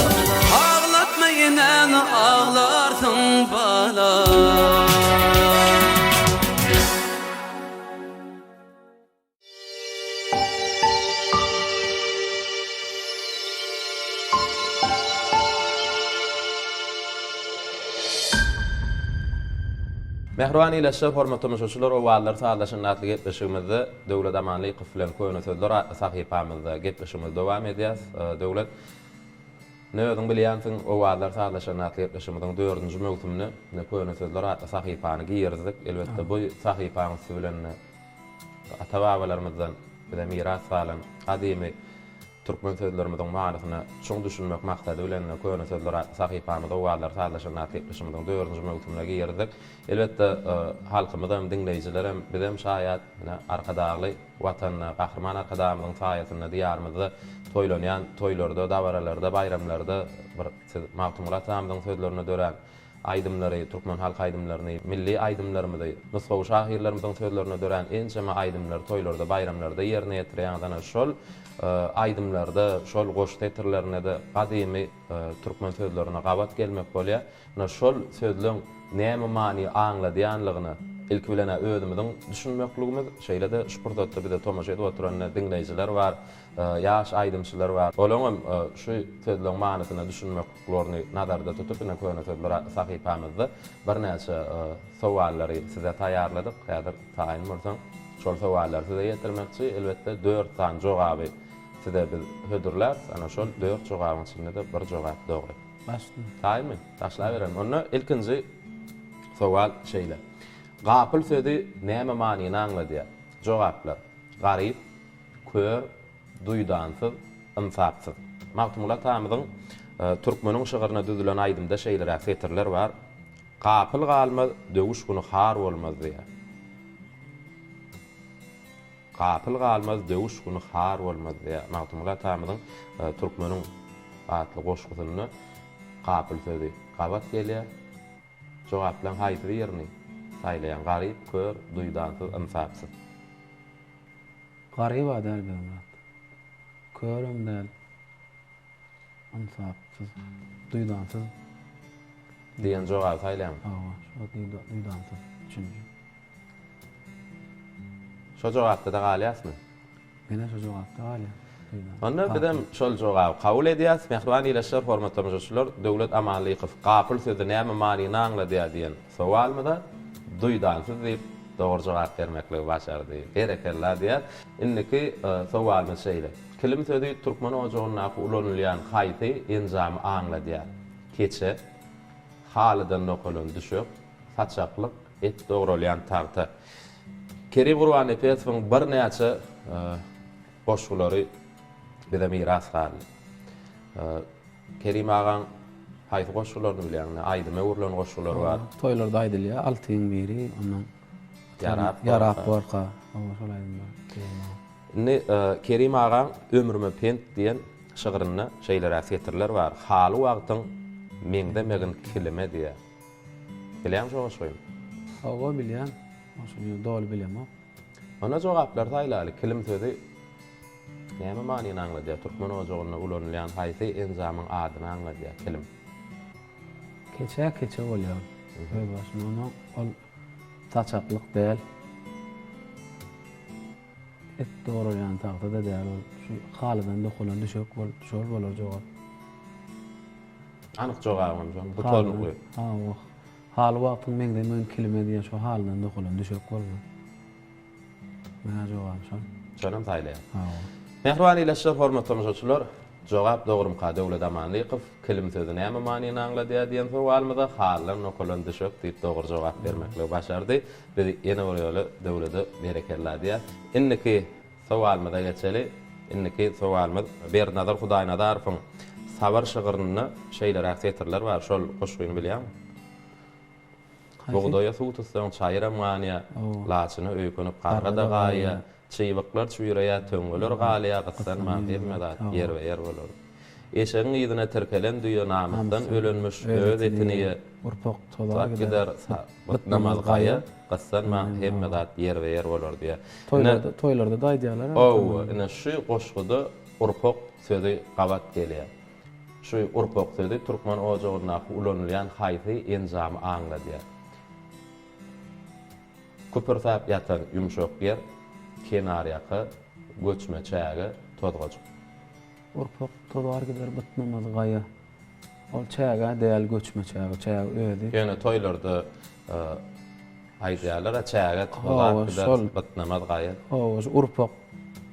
Ağlatma inen ağlarsın bana. Mehruan ileşler hormatly müşahiçler o wagtlar sağlaşynatly gepleşigimizde Döwlet Amanlykow bilen köýne sözler sahipamyzda gepleşigimiz dowam edýär. Döwlet nöwediň bilýänsiň o wagtlar sağlaşynatly gepleşigimiziň 4-nji möwsümini köýne sözler sahipany giyerdik. Elbetde bu sahipanyz bilen ata-babalarymyzdan bilen miras salan adymy Türkmen sözlerimiziň manysyny çoň düşünmek maksady bilen köýne sözler sahipamyz o wagtlar sağlaşynatly gepleşigimiziň 4-nji möwsümine giyerdik. Elbetde halkymyzdan dinleyijilerem bizem şaýat arkadagly watan gahrman arkadamyň saýatynda diýarymyzda toýlanýan toýlarda, dawaralarda, bayramlarda bir mawtumlar tamamyň sözlerini dören aýdymlary, Türkmen halk aýdymlaryny, milli aýdymlarymyzy, nusgaw şahirlerimizin sözlerini dören ençeme aýdymlar toýlarda, bayramlarda ýerine ýetirýän şol aýdymlarda, şol goş tetirlerine de gadymy Türkmen sözlerine gabat gelmek bolýar. Şol sözleň näme many aňladýanlygyny ilk bilene özümiziň düşünmekligimiz şeýle-de şupordatda bize tomaşa edip oturan dinleyijiler bar, ýaş aýdymçylar bar. Olaňam şu sözleň manysyny düşünmeklerini nazarda tutup ine köýne sözler sahipamyzda bir näçe sowallary size taýýarladyk. Häzir taýin bolsaň şol sowallary size ýetirmekçi. Elbetde 4 tane jogaby size biz hödürler. Ana şol 4 jogabyň içinde de bir jogap dogry. Başladım. Taýmy? Taşlaýberem. Onu ilkinji sowal şeýle. Gapyl sözi näme manyny aňladýar? Jogaplar: garyp, kör, duýdansyz, ymsapsyz. Mawtumlar tamamyň türkmeniň şygyryna düzülen aýdymda şeýler fetirler bar. Gapyl galmaz, döwüş güni har bolmaz diýär. Gapyl galmaz, döwüş güni har bolmaz diýär. Mawtumlar tamamyň türkmeniň atly goşgusyny gapyl sözi gabat gelýär. Jogaplan haýdy ýerni saýlayan garyp, kör, duýdansyz, ymsapsyz. Garyp adal bilmät. Körüm däl. Ymsapsyz, duýdansyz. Diýen jogap saýlayan. Şo duýdansyz. Üçünji. Şo jogapda da galýasmy? Mene şo jogapda galýar. Onda bizem şol jogap kabul edýäs. Mehruan ileşler hormatly müşahiçler, Döwlet Amanlykow gapyl sözi näme manyny aňladýar diýen sowalmyda duýdansyz diýip dogry jogap bermekle başardy. Berekeler diýär. Indiki sowalmy şeýle. Kilim sözi türkmen ojagyna ulanylýan haýty enjamy aňladýar. Keçe halydan nokolun düşüp, saçaklyk et dogralyan tarta. Kerim Gurban Epesowyň bir näçe goşgulary bize miras galy. Kerim agaň haýsy goşgularyny bilýärmi? Aýdyma urlan goşgulary bar. Toýlarda aýdylýar, 6-yň biri, ondan Yarap barka. Şol aýdymlar. Indi Kerim agaň Ömrüme pent diýen şygyryny şeýler äsgetirler bar. Haly wagtyň Meňde megin kelime diýe. Bilýän şo şoýum. Hawa bilýän. Oşuny dol bilýän. Ona jogaplar taýlaly kelim sözi näme manyny anladýar? Türkmen ojagyna ulanýan haýsy enzamyň adyny anladýar kelim. Keçe bolýar. Öý başyny onu ol taçaplyk däl. Et doğrayan taqda da däl ol. Şu halydan dokulan düşök bol, şol bolar jogap. Anyk jogabym şol. Bu tolukly. Ha, o. Hal wagtyň meňde men kelime diýen şu halydan dokulan düşök bolma. Mena jogap şol. Şonam taýlaýar. Ha. Mehriban ýeşler hormatly tamaşaçylar, jogap dogrym Döwlet Amanlykow kelim sözi näme manyny anladýar diýen sowalmyda halydan dokulan düşök diýip dogry jogap bermekle başardy. Biz ýene bir ýoly döwlede berekeler diýär. Inniki sowalmyda geçeli, inniki sowalmy Bernadar Hudaýnadarowyň sabar şygyryny şeýler aksetirler bar, şol goşgyny bilýärmi? Bogdoya suw tutsaň çaýra manyýa, laçyny öýkünip gargada gaýa, çyýbyklar çüýreýär, töňgeler galýa, gyssan mahemmedat ýer we ýer bolar. Eşegiň ýygyna terkelen duýa namazdan ölenmiş öz etini urpak tolar gider namaz gaýa, gyssan mahemmedat ýer we ýer bolar diýär. Toýlarda daýdýarlar. Ine şu goşguda urpak sözi gabat gelýär. Şu urpak sözi Türkmen ojagyna ulanýan haýsy enzamy aňladýar. Köpürsap ýatan ýumşak ýer, kenaryaky, göçme çäge, todgaç. Urpak tolar gider bitmemez gaýa. Ol çäge däl göçme çäge öýdi. Ýöne toýlarda aýdýarlar, çäge tolar gider bitmemez gaýa. Urpak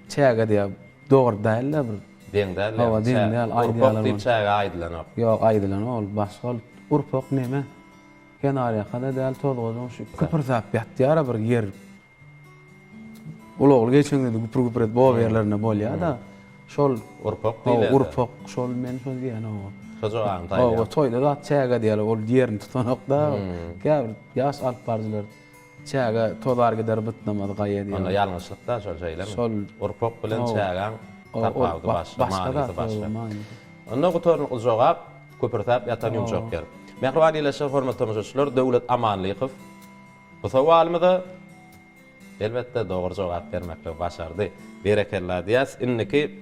çäge diýip dogry däl bir Deňdäl. Deňdäl aýdýarlar. Urpak çäge aýdylanar. Ýok, aýdylan ol başga urpak näme? Kenaryaga da däl tolgadan şu köpürsap ýatdyar bir ýer. Ulagly geçeňde güpür et bo ýerlerine bolýar da şol urpak diýilýär. Urpak şol men şol diýen o. Şoja aňtaýar. O toýda da çäge diýerler, ol ýerini tutanokda. Käbir ýaş alyp bardylar. Çäge tolar gider bitmemez gaýa diýer. Onda ýalňyşlykda şol şeýler. Şol urpak bilen çägen tapawdy başga. Manyny. Onda gotorny jogap köpürsap ýatan ýumşak ýer. Mehriban ýeşler hormatly tamaşaçylar, Döwlet Amanlykow bu sowalmyda elbetde dogry jogap bermekle başardy. Berekeler diýäs. Inniki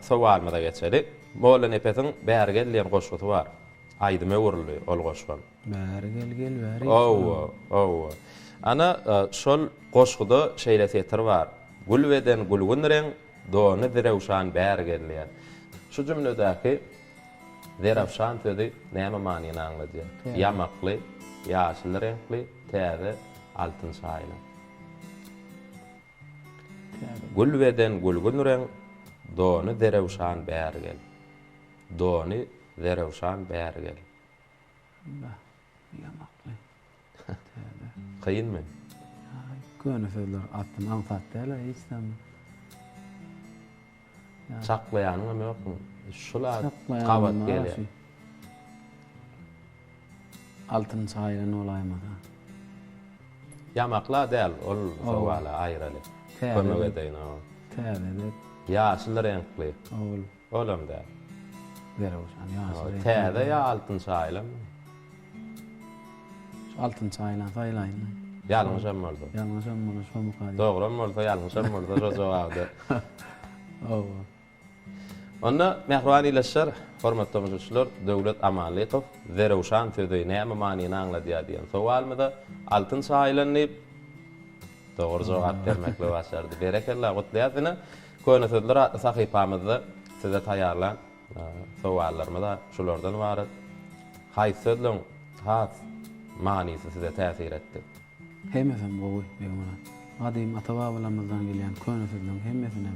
sowalmyda geçeli. Molla nepetiň bäri gelýän goşguty bar. Aýdyma öwrüldi ol goşgan. Bäri gel bäri. Ana şol goşguda şeýlesetir bar. Gulweden gulgunreň dony direwşan bäri gelýän. Şu jümledäki Derafşan sözi näme manyny anladýar? Yamakly, ýaşyl renkli, täze, altyn saýly. Gulweden gulgunreň dony derewşan bäri gel. Dony derewşan bäri gel. Yamakly. Kıyınmy? Köne sözler atdym anfatdylar hiç näme. Çaklaýanyň hem ýokmy? Şular gabat gelýär. Altyn saýlan olaýmada. Yamakla däl, ol sowala aýraly. Kömek edeýin o. Täze. Ýaşyl renkli. Olam däl. Derewşan ýaşyl. Täze ýa altyn saýlan. Altyn saýlan saýlaýyn. Ýalňyşam boldy. Ýalňyşam boldy, şo mukady. Dogry bolsa ýalňyşam boldy, şo jogapdy. Onda mehriban ýeşler hormatly tamaşaçylar, Döwlet Amanlykow derewşan sözi näme manyny anladýar diýen sowalmyda altyn saýlanyp dogry jogap bermekle başardy. Berekeler gutlaýasyna köne sözler sahypamyzda size taýýarlan sowallarymyza şulardan ibaret. Haýsy sözleň has manysy size täsir etdi? Hemmesem bowy beýman. Adym ata-babalarymyzdan gelýän köne sözleň hemmesini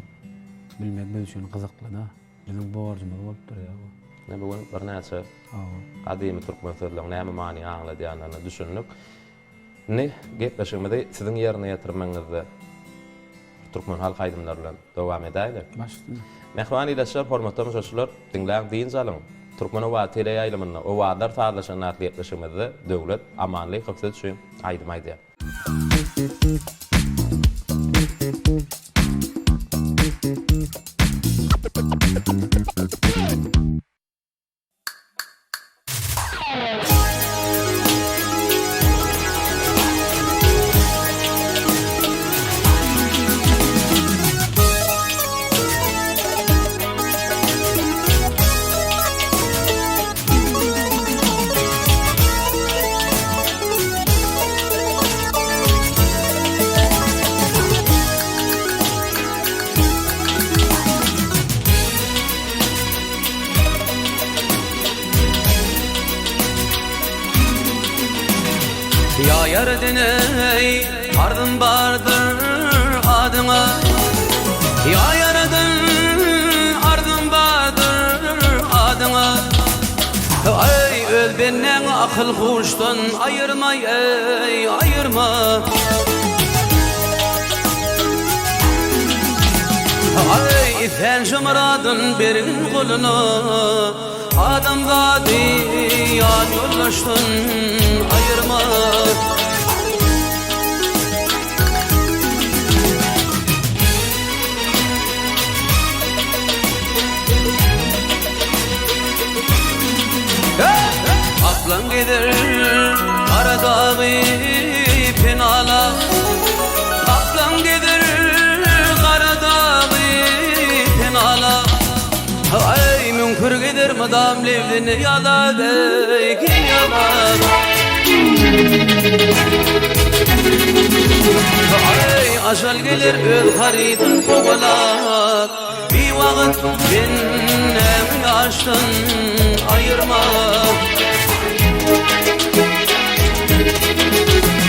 bilmek biz üçin gyzykly da. Bizim borcumuz bolup durýar bu. Ne bugün bir näçe gadymy türkmen sözleň näme many anladýanyny düşündik. Ne gepleşmede siziň ýerine ýetirmeňizde türkmen halk aýdymlary bilen dowam edäýler. Mehriban ýeşler hormatly tamaşaçylar, diňläň diýin jalyň. Türkmen we tele ýaýlymyny o wadar taýlaşan gepleşmede Döwlet Amanlykow söz üçin aýdym aýdýar. eline ardın bardır adıma. Ya yaradan ardın bardır adıma. Ay öl benden akıl kuştan ayırma ey ayırma. Ay sen şımradın berin kuluna adamga diyan yollaştın ayırma. Aklan gider aradağı pinala. Aklan gider aradağı pinala. Ay münkür gider madam levdini yala dey kim yala. Ay aşal gelir öl haridin kovalar. Bir vakit bennem yaştan ayırma.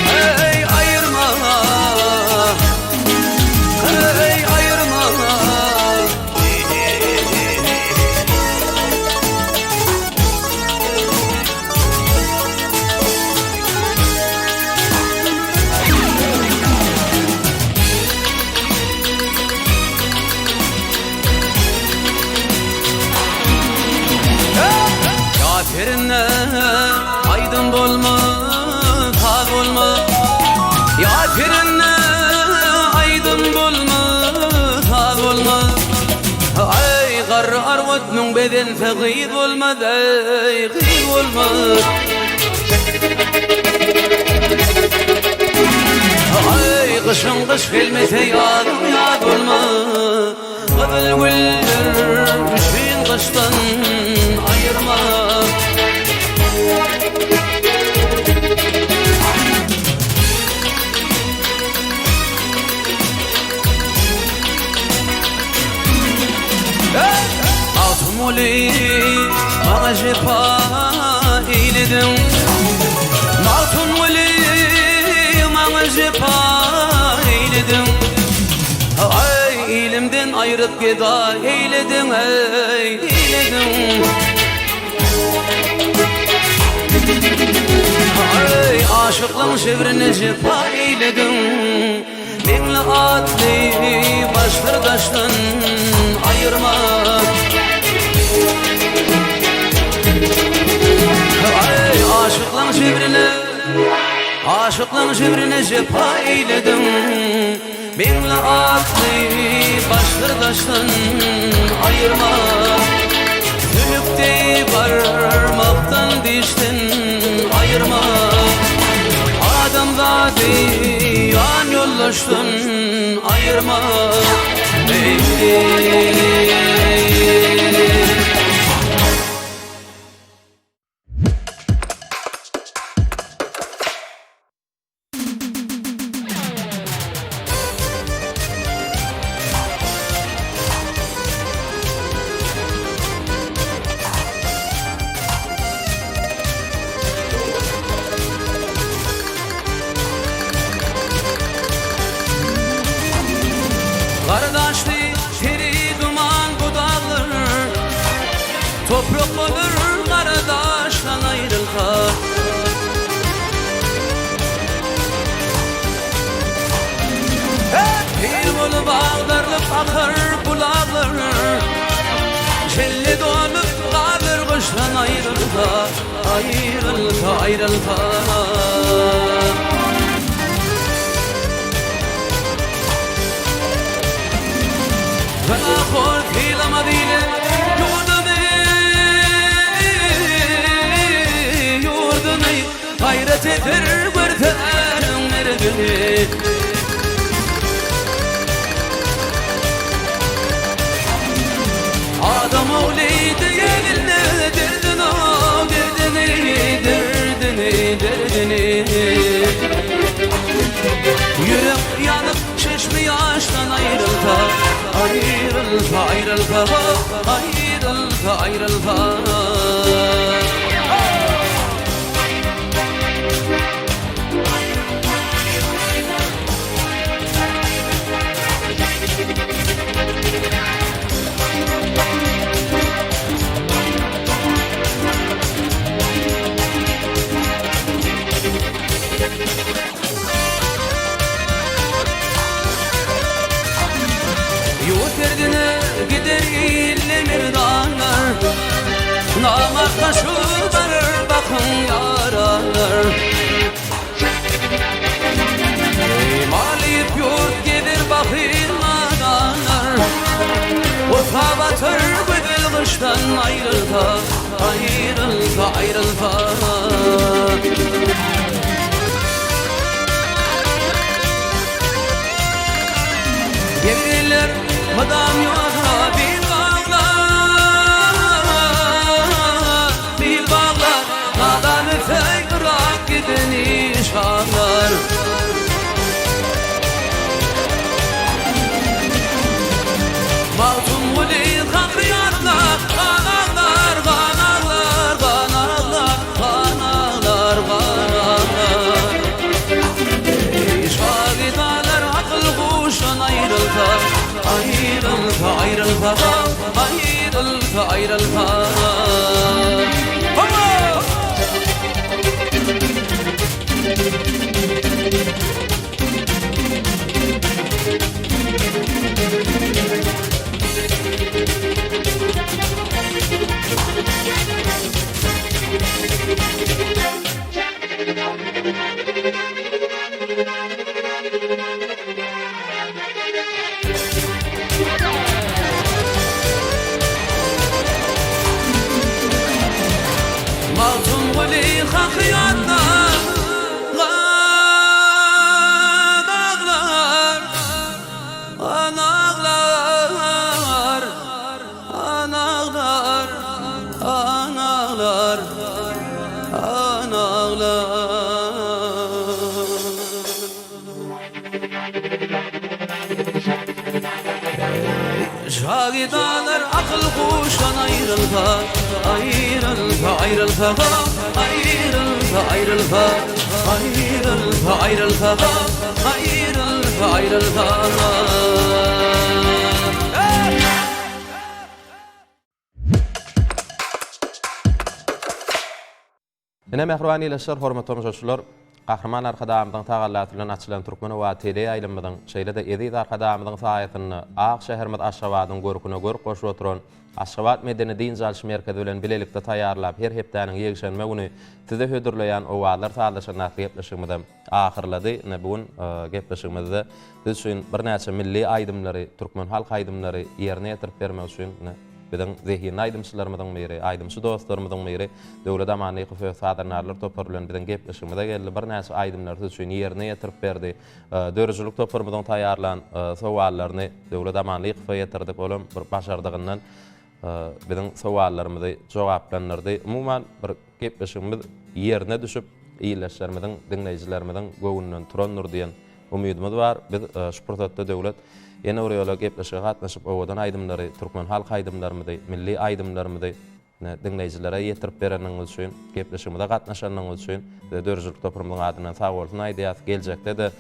Hey ayırma. Hey ayırma. Kafirine aydın bolma, tağ olma. Kafirine aydın bolma, tağ olma. Ay garr arvatның beden fegid olma, ey gid olma. Ay kışın kış gelmese yadım yad olma. Gıdıl güller üşüyün kıştan ayırma. Altın oli bana cefa eyledin. Altın oli bana cefa eyledin. Ay ilimden ayırıp geda eyledin ey eyledin. Ay aşıklığın şevrine cefa eyledin. Benle adli başkırdaştan ayırma. Ay aşıklığın şevrine cefa eyledin. Benle adli başkırdaştan ayırma. Sülükte parmaktan dişten ayırma. Adamda diyan yollaştın ayırma. Kardeşli teri duman budalır. Toprak olur kardeşten ayrılka. Bir bolu bağlarlık akar bulağlar. Şelli dolup kalır kıştan ayrılka. Ayrılka ayrılka. Bana korkuyla dile yurdunu hayret edir birden merdini. Adam oğluydu yeline derdin o derdini derdini derdini. Yürek yanıp şişmi yaştan ayrılka. Ayrılka, ayrılka, ayrılka, ayrılka. Namakta şubar bakın yaralar Maliyip yurt gelir bakır nadanlar Urfa batır bedel kıştan ayrılta Ayrılta ayrılta Gelirler madam yola bir bağlar Bir bağlar Nadan ötey bırak giden işanlar Maltum guli kabriyatlar Kanarlar, kanarlar, kanarlar Kanarlar, kanarlar Şagidalar akıl kuşan ayrılta Ayrılta, ayrılta Ayrılta, ayrılta Maltum guli hakiyatlar Anağlar Anağlar Anağlar Anağlar Anağlar Şagidalar akıl kuşan ayrılta Ayrılta, ayrılta Ayrılta, ayrılta Ayrılta, ayrılta Ayrılta, ayrılta Ene mehrwani ilişler hormatly müşahitler Kahraman arkadamyň tagallaty bilen açylan Türkmen we tele aýlymyň şeýle-de edip arkadamyň saýatyny Ak şäherimiz Aşgabatyň görküne gör goşup oturan Aşgabat Medeni Din Jalşy merkezi bilen bilelikde taýýarlap her hepdäniň ýegişenme güni size hödürleýän owalar taýýarlaşan gepleşigimizde ahyrlady. Bugun gepleşigimizde biz üçin bir näçe milli aýdymlary, türkmen halk aýdymlary ýerine ýetirip bermek üçin biziň zehni aýdymçylarymyzyň biri, aýdymçy dostlarymyzyň biri Döwlet Amanykow we sadarnarlar toparlanan biziň gepleşigimizde geldi. Bir näçe aýdymlar üçin ýerine ýetirip berdi. Dörjülük toparmyzyň taýýarlan sowallaryny Döwlet Amanykow ýetirdik bolam bir başardygyndan biziň sowallarymyzy jogaplandyrdy. Umuman bir gepleşigimiz ýerine düşüp iýleşlerimiziň, dinleýijilerimiziň göwünden turandyr diýen umydymyz bar. Biz şu pursatda döwlet ýene oraya gepleşige gatnaşyp owadan aýdymlary, türkmen halk aýdymlarymyzy, milli aýdymlarymyzy dinleýijilere ýetirip bereniňiz üçin, gepleşigimizde gatnaşanyňyz üçin dörjülük toprumyň adyna sag bolsun aýdýas. Geljekde de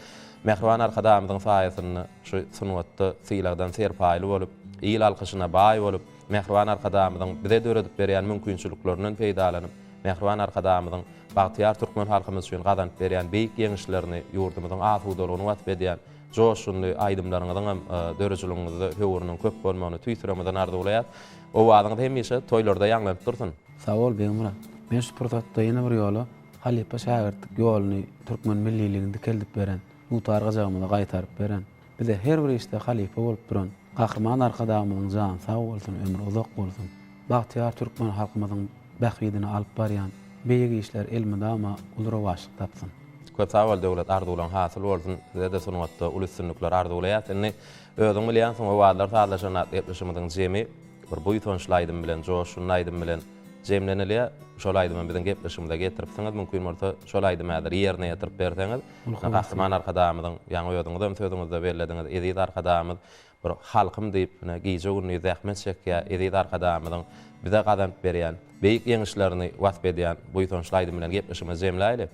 Mehriban arkadamyzyň saýasyny şu sunwatda syýlardan serpaýly bolup, iýil alkyşyna baý bolup, Mehriban arkadamyzyň bize döredip berýän mümkinçiliklerinden peýdalanyp, Mehriban arkadamyzyň bagtyar türkmen halkymyz üçin gazanyp berýän beýik ýeňişlerini, ýurdumyzyň asudalygyny watp edýän joşunly aýdymlaryňyzyň hem dörejiligiňizde höwüriniň köp bolmagyny tüýsüremeden arzuwlaýar. O wagtyňyz hemişe toýlarda ýanglanyp dursun. Sag ol beýimra. Men şu pursatda ýene bir ýola Halipa şähertlik ýoluny türkmen milliligini keldip beren, mutarga jagymyza gaýtaryp beren. Bize her bir işte halipa bolup duran Kahraman arkadamyň jan sag bolsun, ömrü uzak bolsun. Bagtyar türkmen halkymyzyň bähwidini alyp barýan beýik işler elmydama ulra başlyk tapsyn. Köp sag bol döwlet arzuwlan hasyl bolsun. Size de sunwatda ulysynlyklar arzuwlaýar. Indi özüň bilýän soň owalar saglaşan atlyşymyzyň jemi bir buýtonşlaýdym bilen, joşunlaýdym bilen jemlenelýär. Şol aýdymyň biziň gepleşigimizde getiripsiňiz, mümkin bolsa şol aýdymyňy ýerine ýetirip berseňiz, Kahraman arkadamyzyň ýaňy öýdüňizde sözüňizde berlediňiz edip arkadamyz bir halkym diýip giýje günni zähmet çekýär, edip arkadamyzyň bize gazanyp berýän beýik ýeňişlerini watp edýän buýtonşlaýdym bilen gepleşigimiz jemläýli.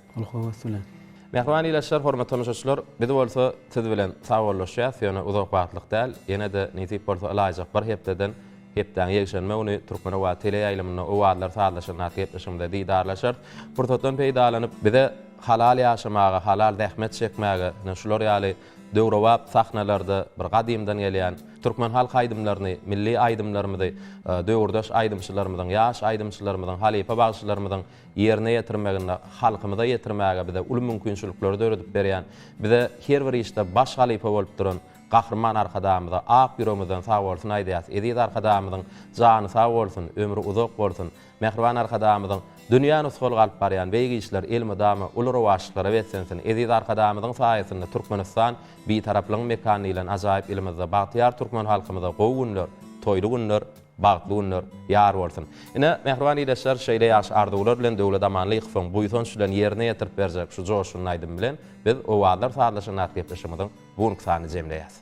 Mehriban ilişler hormatly müşahitler, biz bolsa siz bilen sagollaşýar, ýöne uzak wagtlyk däl, ýene de nisip bolsa alaýjak bir hepden hepden ýegişenme uny türkmen we tele aýlymyna owalar saglaşan gepleşigimizde diýdarlaşar. Pursatdan peýdalanyp bize halal yaşamaga, halal zähmet çekmäge, şular ýaly döwrewap sahnalarda bir gadymdan gelýän türkmen halk aýdymlaryny, milli aýdymlarymyzy, döwürdaş aýdymçylarymyzyň, ýaş aýdymçylarymyzyň, halipa bagşylarymyzyň ýerine ýetirmeginde, halkymyza ýetirmäge bize uly mümkinçilikleri öwredip berýän, bize her bir işte baş halipa bolup duran Gahrman arkadamyza ak ýüregimizden sag bolsun aýdýas. Edip arkadamyzyň jany sag bolsun, ömrü uzak bolsun. Mehriban arkadamyzyň dünýäni sol galyp barýan beýgi işler elmi damy uly rowaşlyklara wetsensin. Edip arkadamyzyň saýasynda Türkmenistan bir taraplyň mekany bilen ajaýyp elimizde bagtyar türkmen halkymyza gowy günler, toýly günler, bagtly günler ýar bolsun. Ine mehriban ýeşler şeýle ýaş arzuwlar bilen döwlet amanlyk fon buýson şulan ýerine ýetirip berjek şu joşuny aýdym bilen biz o wagtlar saatlaşyny atgypyşymyzyň buňky sany jemleýäs.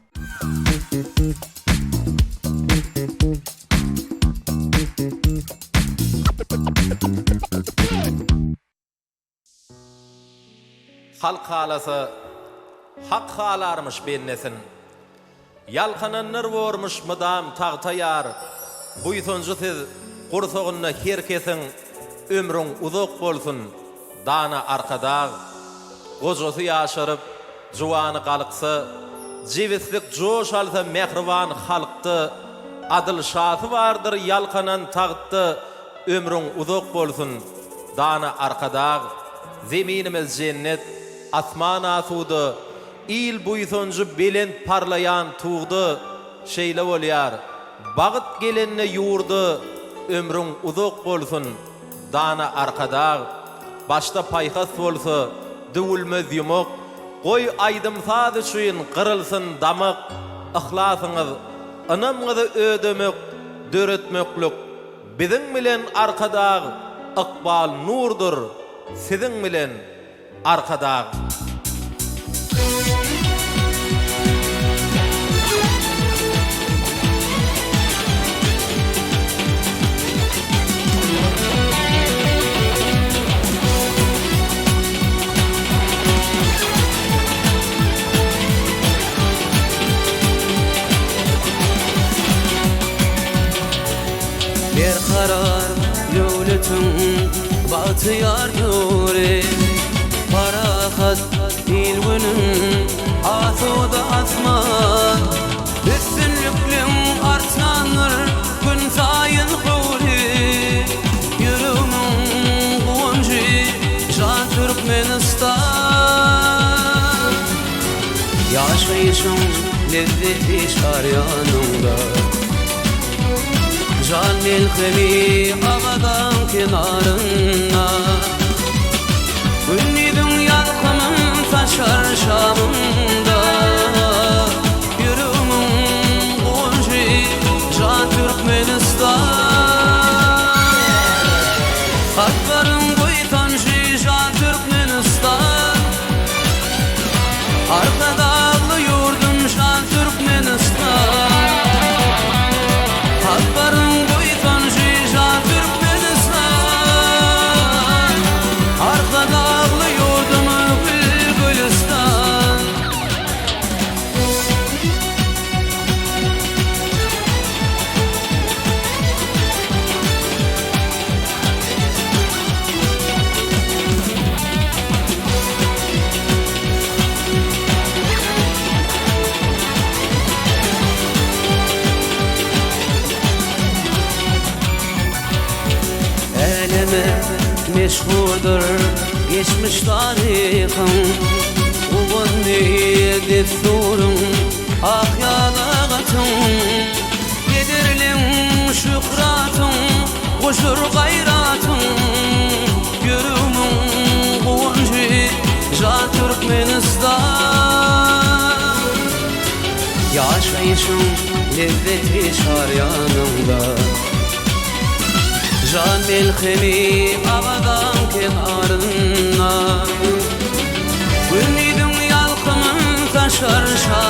Halk halası hak halarmış bennesin. Yalkananlar vormuş mıdam tağta yar. Buýsonjy siz gursogyna herkesin ömrüň uzak bolsun. Dana arkada gojosy ýaşaryp jowany galyksa, jiwislik joş alsa mehriban halkty. Adyl şahy bardyr yalkanan tagtdy. Ömrüň uzak bolsun. Dana arkada zeminimiz cennet, asman asudy. İl buýsonjy belen parlayan tuğdy. Şeýle bolýar. Bagyt gelenine ýurdy. Ömrüň uzak bolsun. Dana arkada başda paýhas bolsa, döwülmez ýumok. Goý aýdymsaz üçin gyrylsyn damak. Ihlasyňyz, ynamyňyzy ödemek, döretmeklik. Biziň bilen arkada ykbal nurdur. Siziň bilen arkada. Bir karar döwletiň batyar nuri, parahat ilwinin asuda asman, üstünlükliň artsanır gün saýyn howly, ýürümiň guwunjy jan Türkmenistan, ýaşaýyşyň lezzeti şaryanynda. Can melhemi ağadan kenarına, Ünnidin yalkımın taşar şamında, Yürümün gonji Can Türkmenistan, Hakların boytanji Can Türkmenistan, Arka dağlı yurdum Can Türkmenistan, Hakların boytanji Can Türkmenistan, Arka dağlı yurdumu Gülgülistan. Meşhurdur geçmiş tarihim, uğunni desturun ah yalağatın, yedirlim şükratın, koşur gayratın, yürümün uğunci Can Türkmenistan, yaşayışın lezzeti şaryanımda. Can melhemi ağadan kenarına, Ünnidin yalkımın taşar şaryanynda.